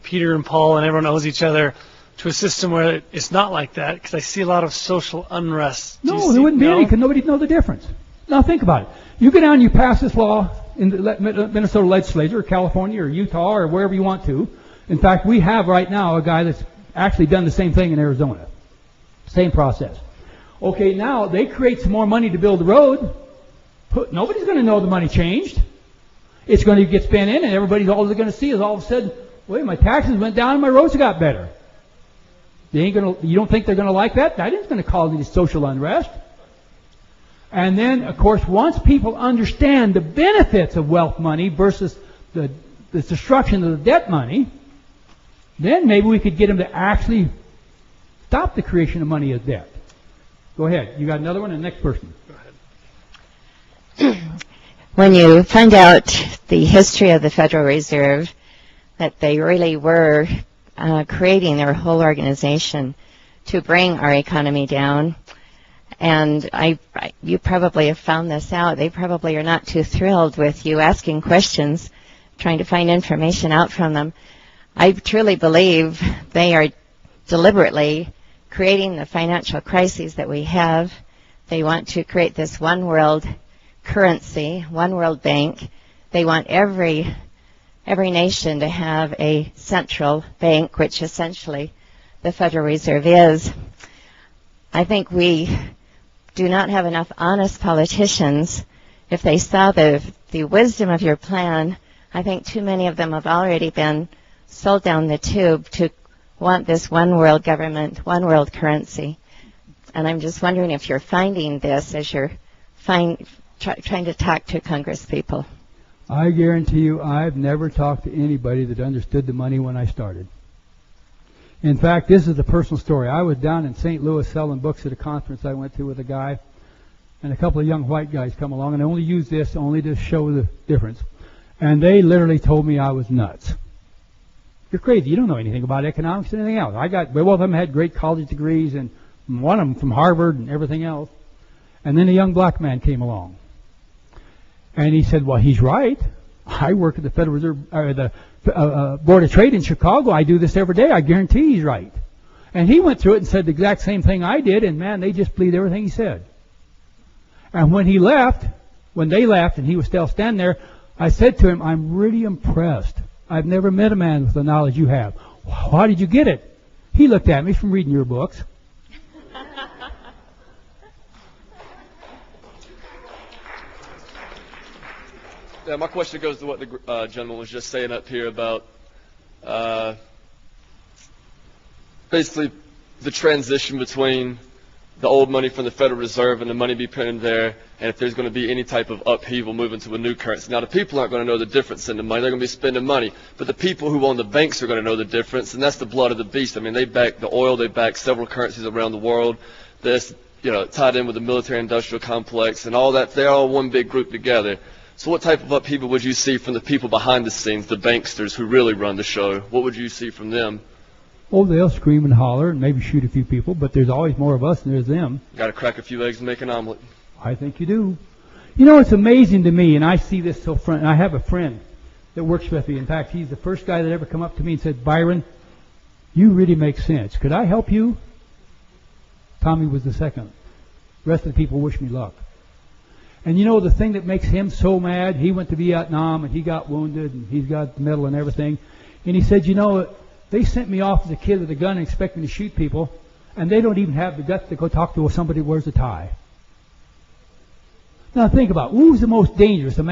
Peter and Paul and everyone owes each other, to a system where it's not like that? Because I see a lot of social unrest. No, there wouldn't be any, because nobody'd know the difference. Now think about it. You go down and you pass this law in the Minnesota legislature, or California, or Utah, or wherever you want to. In fact, we have right now a guy that's actually done the same thing in Arizona. Same process. Okay, now they create some more money to build the road. Nobody's going to know the money changed. It's going to get spent in, and all they're going to see is all of a sudden, wait, my taxes went down and my roads got better. You don't think they're going to like that? That isn't going to cause any social unrest. And then, of course, once people understand the benefits of wealth money versus the destruction of the debt money, then maybe we could get them to actually stop the creation of money as debt. Go ahead. You got another one? And the next person. Go ahead. When you find out the history of the Federal Reserve, that they really were creating their whole organization to bring our economy down, and you probably have found this out. They probably are not too thrilled with you asking questions, trying to find information out from them. I truly believe they are deliberately creating the financial crises that we have. They want to create this one world currency, one world bank. They want every nation to have a central bank, which essentially the Federal Reserve is. I think we do not have enough honest politicians. If they saw the wisdom of your plan, I think too many of them have already been sold down the tube to want this one world government, one world currency. And I'm just wondering if you're finding this as you're trying to talk to Congress people. I guarantee you I've never talked to anybody that understood the money when I started. In fact, this is a personal story. I was down in St. Louis selling books at a conference I went to with a guy, and a couple of young white guys come along, and I only use this only to show the difference. And they literally told me I was nuts. You're crazy. You don't know anything about economics or anything else. Both of them had great college degrees, and one of them from Harvard and everything else. And then a young black man came along. And he said, well, he's right. I work at the Federal Reserve, or the Board of Trade in Chicago. I do this every day. I guarantee he's right. And he went through it and said the exact same thing I did, and man, they just believed everything he said. And when they left, and he was still standing there, I said to him, I'm really impressed. I've never met a man with the knowledge you have. How did you get it? He looked at me from reading your books. Yeah, my question goes to what the gentleman was just saying up here about basically the transition between the old money from the Federal Reserve and the money be printed there, and if there's going to be any type of upheaval moving to a new currency. Now, the people aren't going to know the difference in the money. They're going to be spending money. But the people who own the banks are going to know the difference, and that's the blood of the beast. I mean, they back the oil. They back several currencies around the world. That's, tied in with the military-industrial complex and all that. They're all one big group together. So what type of upheaval would you see from the people behind the scenes, the banksters who really run the show? What would you see from them? Oh, they'll scream and holler and maybe shoot a few people, but there's always more of us than there's them. Got to crack a few eggs and make an omelet. I think you do. It's amazing to me, and I see this so front. And I have a friend that works with me. In fact, he's the first guy that ever come up to me and said, Byron, you really make sense. Could I help you? Tommy was the second. The rest of the people wish me luck. And the thing that makes him so mad, he went to Vietnam and he got wounded and he's got the medal and everything. And he said, they sent me off as a kid with a gun and expect me to shoot people, and they don't even have the guts to go talk to somebody who wears a tie. Now think about it. Who's the most dangerous? A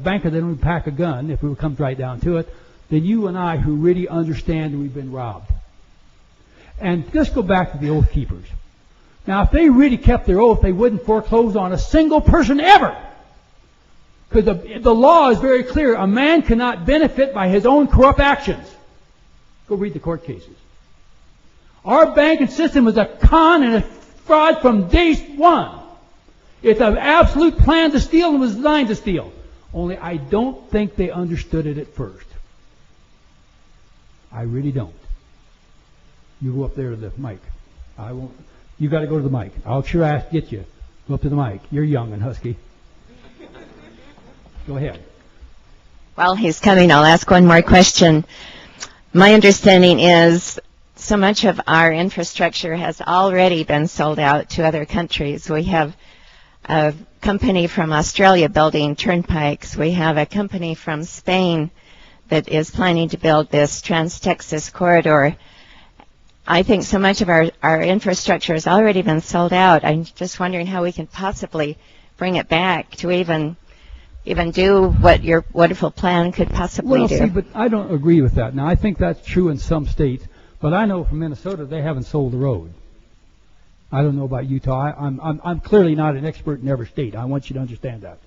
banker that would pack a gun, if it comes right down to it, than you and I who really understand that we've been robbed. And just go back to the Oath Keepers. Now, if they really kept their oath, they wouldn't foreclose on a single person ever. Because the law is very clear. A man cannot benefit by his own corrupt actions. Go read the court cases. Our banking system is a con and a fraud from day one. It's an absolute plan to steal and was designed to steal. Only I don't think they understood it at first. I really don't. You go up there to the mic. I won't. You got to go to the mic. I'll sure ask get you. Go up to the mic. You're young and husky. Go ahead. While he's coming, I'll ask one more question. My understanding is so much of our infrastructure has already been sold out to other countries. We have a company from Australia building turnpikes. We have a company from Spain that is planning to build this Trans-Texas corridor. I think so much of our infrastructure has already been sold out. I'm just wondering how we can possibly bring it back to even do what your wonderful plan could possibly do. See, but I don't agree with that. Now, I think that's true in some states, but I know from Minnesota they haven't sold the road. I don't know about Utah. I'm clearly not an expert in every state. I want you to understand that.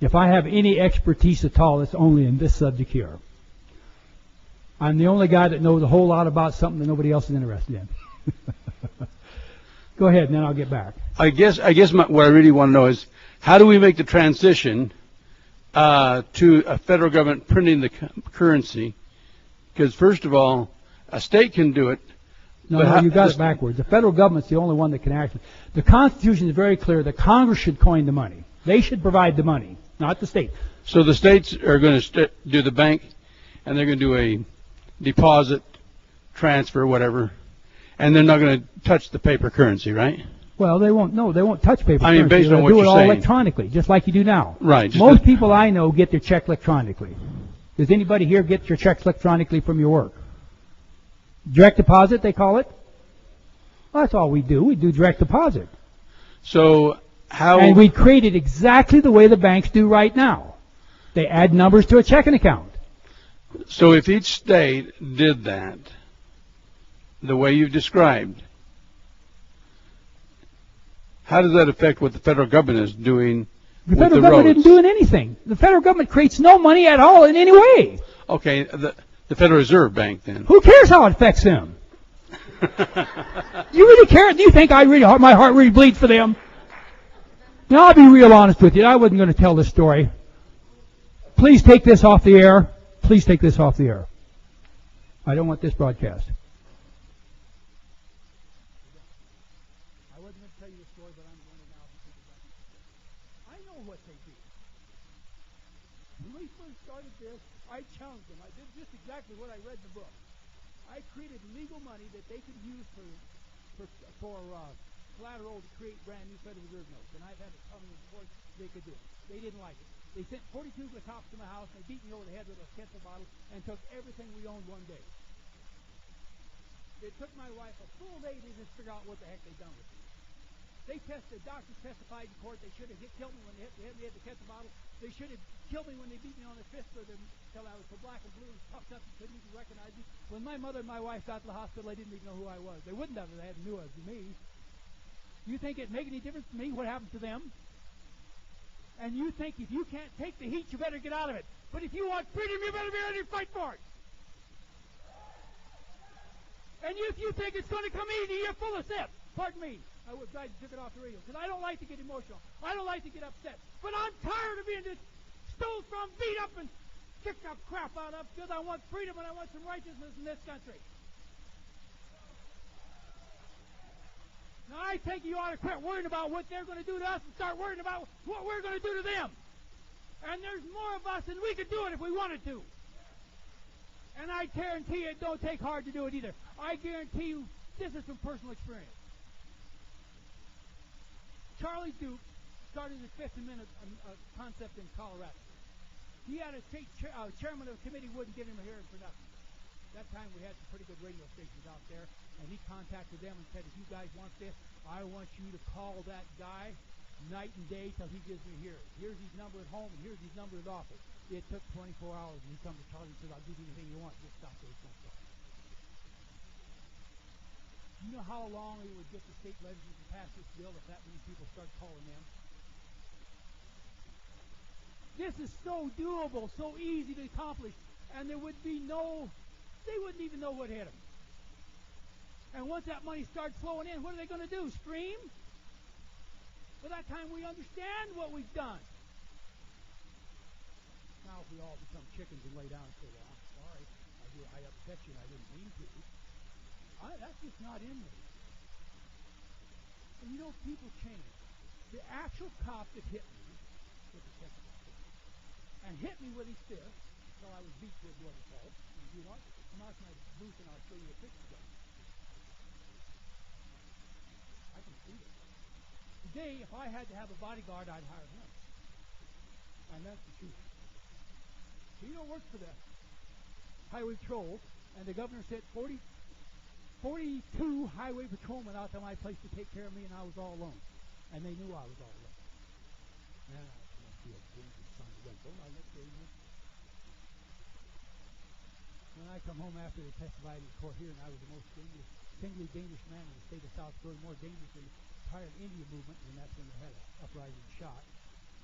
If I have any expertise at all, it's only in this subject here. I'm the only guy that knows a whole lot about something that nobody else is interested in. Go ahead, and then I'll get back. I guess what I really want to know is, how do we make the transition to a federal government printing the currency? Because first of all, a state can do it. No, you got it backwards. The federal government's the only one that can actually. The Constitution is very clear that Congress should coin the money. They should provide the money, not the state. So the states are going to do the bank, and they're going to do a deposit, transfer, whatever, and they're not going to touch the paper currency, right? Well, they won't. No, they won't touch paper. I mean, based on what you're saying, do it all saying. electronically, just like you do now. Right. Most people I know get their check electronically. Does anybody here get your checks electronically from your work? Direct deposit, they call it. Well, that's all we do. We do direct deposit. So how? And we create it exactly the way the banks do right now. They add numbers to a checking account. So if each state did that the way you've described, how does that affect what the federal government is doing The with federal the government roads? isn't doing anything. The federal government creates no money at all in any way. Okay, the Federal Reserve Bank then. Who cares how it affects them? You really care? Do you think my heart really bleeds for them? Now, I'll be real honest with you. I wasn't going to tell this story. Please take this off the air. Please take this off the air. I don't want this broadcast. I wasn't going to tell you the story, but I'm going to now. I know what they do. When we first started this, I challenged them. I did just exactly what I read in the book. I created legal money that they could use for collateral to create brand new Federal Reserve notes. And I've had it tell me in court they could do it. They didn't like it. They sent 42 cops to my house, and they beat me over the head with a kettle bottle and took everything we owned one day. It took my wife a full day to just figure out what the heck they'd done with me. Doctors testified in court they should have killed me when they hit me at the kettle bottle. They should have killed me when they beat me on the fist until I was so black and blue and puffed up and couldn't even recognize me. When my mother and my wife got to the hospital, they didn't even know who I was. They wouldn't have if they hadn't knew it was me. You think it'd make any difference to me what happened to them? And you think if you can't take the heat, you better get out of it. But if you want freedom, you better be ready to fight for it. And if you think it's going to come easy, you're full of shit. Pardon me. I would try to took it off the radio because I don't like to get emotional. I don't like to get upset. But I'm tired of being just stole from, beat up, and kicked the crap out of because I want freedom and I want some righteousness in this country. Now, I think you ought to quit worrying about what they're going to do to us and start worrying about what we're going to do to them. And there's more of us than we could do it if we wanted to. And I guarantee you it don't take hard to do it either. I guarantee you this is from personal experience. Charlie Duke started the Fifth Amendment concept in Colorado. He had a state chairman of the committee wouldn't give him a hearing for nothing. That time we had some pretty good radio stations out there, and he contacted them and said, if you guys want this, I want you to call that guy night and day till he gives me a hearing. Here's his number at home, and here's his number at office. It took 24 hours, and he come to Charlie and said, I'll give you anything you want. Just stop those phone calls. You know how long it would get the state legislature to pass this bill if that many people start calling them? This is so doable, so easy to accomplish, and there would be they wouldn't even know what hit them. And once that money starts flowing in, what are they going to do? Scream? By that time we understand what we've done. Now if we all become chickens and lay down and say, well, I'm sorry, I upset you and I didn't mean to. That's just not in me. And you know, people change. The actual cop that hit me with the kettle and hit me with his fist until I was beat to a bloody pulp. And you know what? Come out to my booth and I'll show you a picture of it. I can see it. Today, if I had to have a bodyguard, I'd hire him. And that's the truth. He don't work for the highway patrol, and the governor said 42 highway patrolmen out to my place to take care of me, and I was all alone. And they knew I was all alone. Now, I must be a dangerous son of a gun. Don't I look dangerous? When I come home after they testified in court here, and I was the most singly dangerous man in the state of South Dakota, more dangerous than the entire Indian movement, and that's when they had an uprising shot.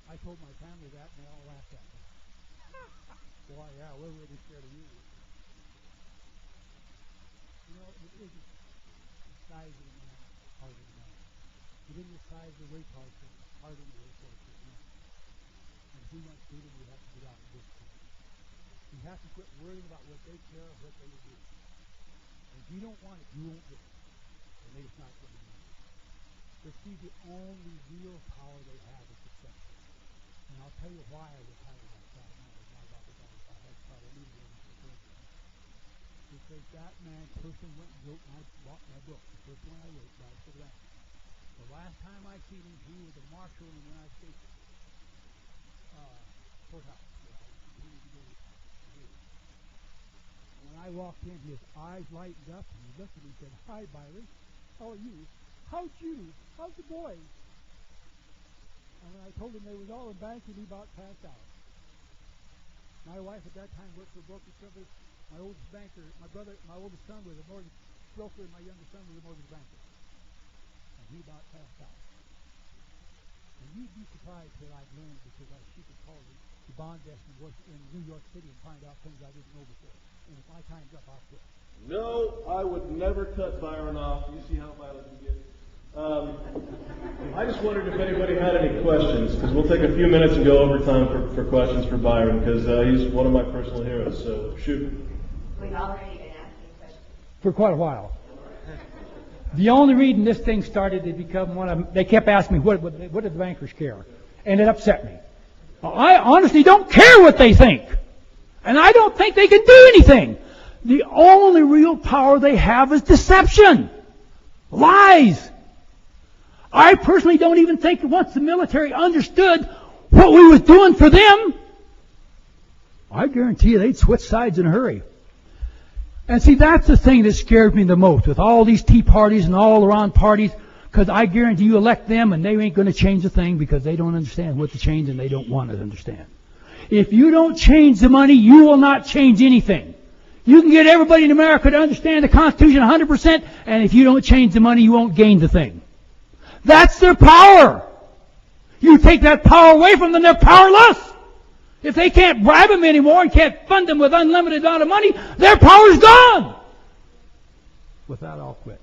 I told my family that, and they all laughed at me. Boy, yeah, we're really scared of you. You know, it isn't the size of the man, heart of the man. It isn't the size of the weight part, it's the heart of the weight part of the man. And if we want freedom, we have to get out of this country. We have to quit worrying about what they care or what they will do. And if you don't want it, you won't get it. And they just not what you want. But see, the only real power they have is deception. And I'll tell you why I was tired about that. Because that person went and wrote my book, the first one I wrote, Rise to the Land. The last time I seen him, he was a marshal in the United States courthouse. When I walked in, his eyes lightened up, and he looked at me and said, "Hi, Byron. How are you? How's you? How's the boys?" And when I told him they was all in bank, he about passed out. My wife at that time worked for a brokerage company. My oldest banker, my oldest son was a mortgage broker, and my youngest son was a mortgage banker. And he about passed out. And you'd be surprised what I've learned because I shoot the call the bond desk and work in New York City and find out things I didn't know before. And if my time's up, I'll quit. No, I would never cut Byron off. You see how violent he gets. I just wondered if anybody had any questions, because we'll take a few minutes and go over time for questions for Byron, because he's one of my personal heroes. So shoot. We've already been asking questions. For quite a while. The only reason this thing started to become one of them, they kept asking me, what do the bankers care? And it upset me. I honestly don't care what they think. And I don't think they can do anything. The only real power they have is deception. Lies. I personally don't even think once the military understood what we was doing for them, I guarantee you they'd switch sides in a hurry. And see, that's the thing that scares me the most with all these Tea Parties and all around parties, because I guarantee you elect them and they ain't going to change a thing because they don't understand what to change and they don't want to understand. If you don't change the money, you will not change anything. You can get everybody in America to understand the Constitution 100%, and if you don't change the money, you won't gain the thing. That's their power. You take that power away from them, they're powerless. If they can't bribe them anymore and can't fund them with unlimited amount of money, their power's gone. With that, I'll quit.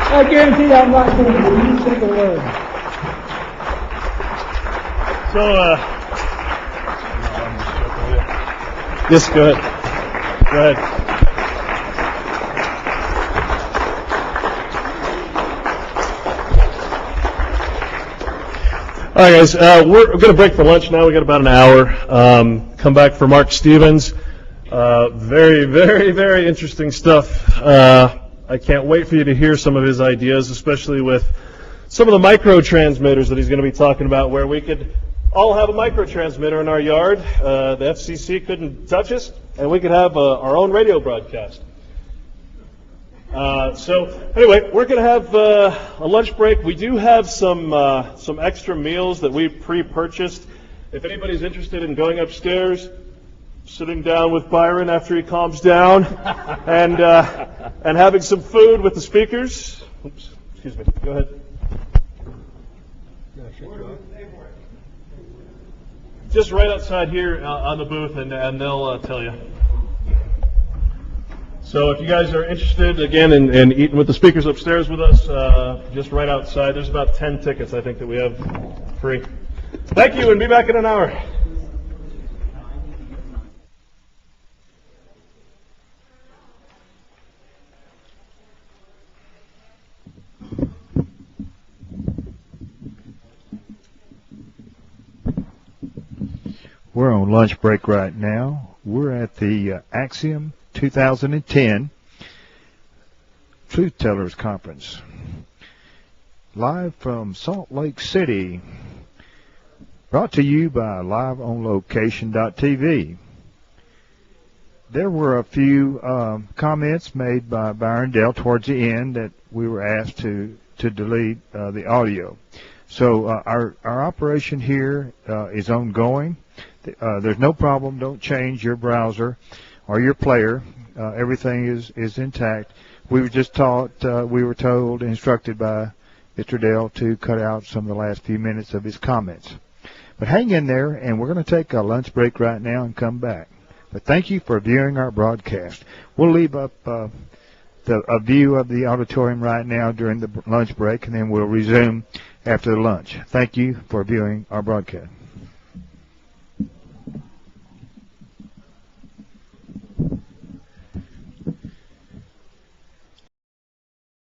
I guarantee I'm not going to do a single word. So, yes, go ahead. Go ahead. All right, guys, we're going to break for lunch now. We got about an hour. Come back for Mark Stevens. Very, very, very interesting stuff. I can't wait for you to hear some of his ideas, especially with some of the micro transmitters that he's going to be talking about, where we could all have a micro transmitter in our yard. The FCC couldn't touch us, and we could have our own radio broadcast. So anyway, we're going to have a lunch break. We do have some extra meals that we pre-purchased. If anybody's interested in going upstairs, sitting down with Byron after he calms down, and having some food with the speakers. Oops, excuse me. Go ahead. Just right outside here on the booth, and they'll tell you. So if you guys are interested, again, in eating with the speakers upstairs with us, just right outside, there's about 10 tickets, I think, that we have free. Thank you, and be back in an hour. We're on lunch break right now. We're at the Axiom 2010 Truth Tellers Conference, live from Salt Lake City, brought to you by LiveOnLocation.tv. There were a few comments made by Byron Dell towards the end that we were asked to delete the audio. So our operation here is ongoing. There's no problem. Don't change your browser or your player. Everything is intact. We were just instructed by Mr. Dell to cut out some of the last few minutes of his comments. But hang in there, and we're going to take a lunch break right now and come back. But thank you for viewing our broadcast. We'll leave up a view of the auditorium right now during the lunch break, and then we'll resume after the lunch. Thank you for viewing our broadcast.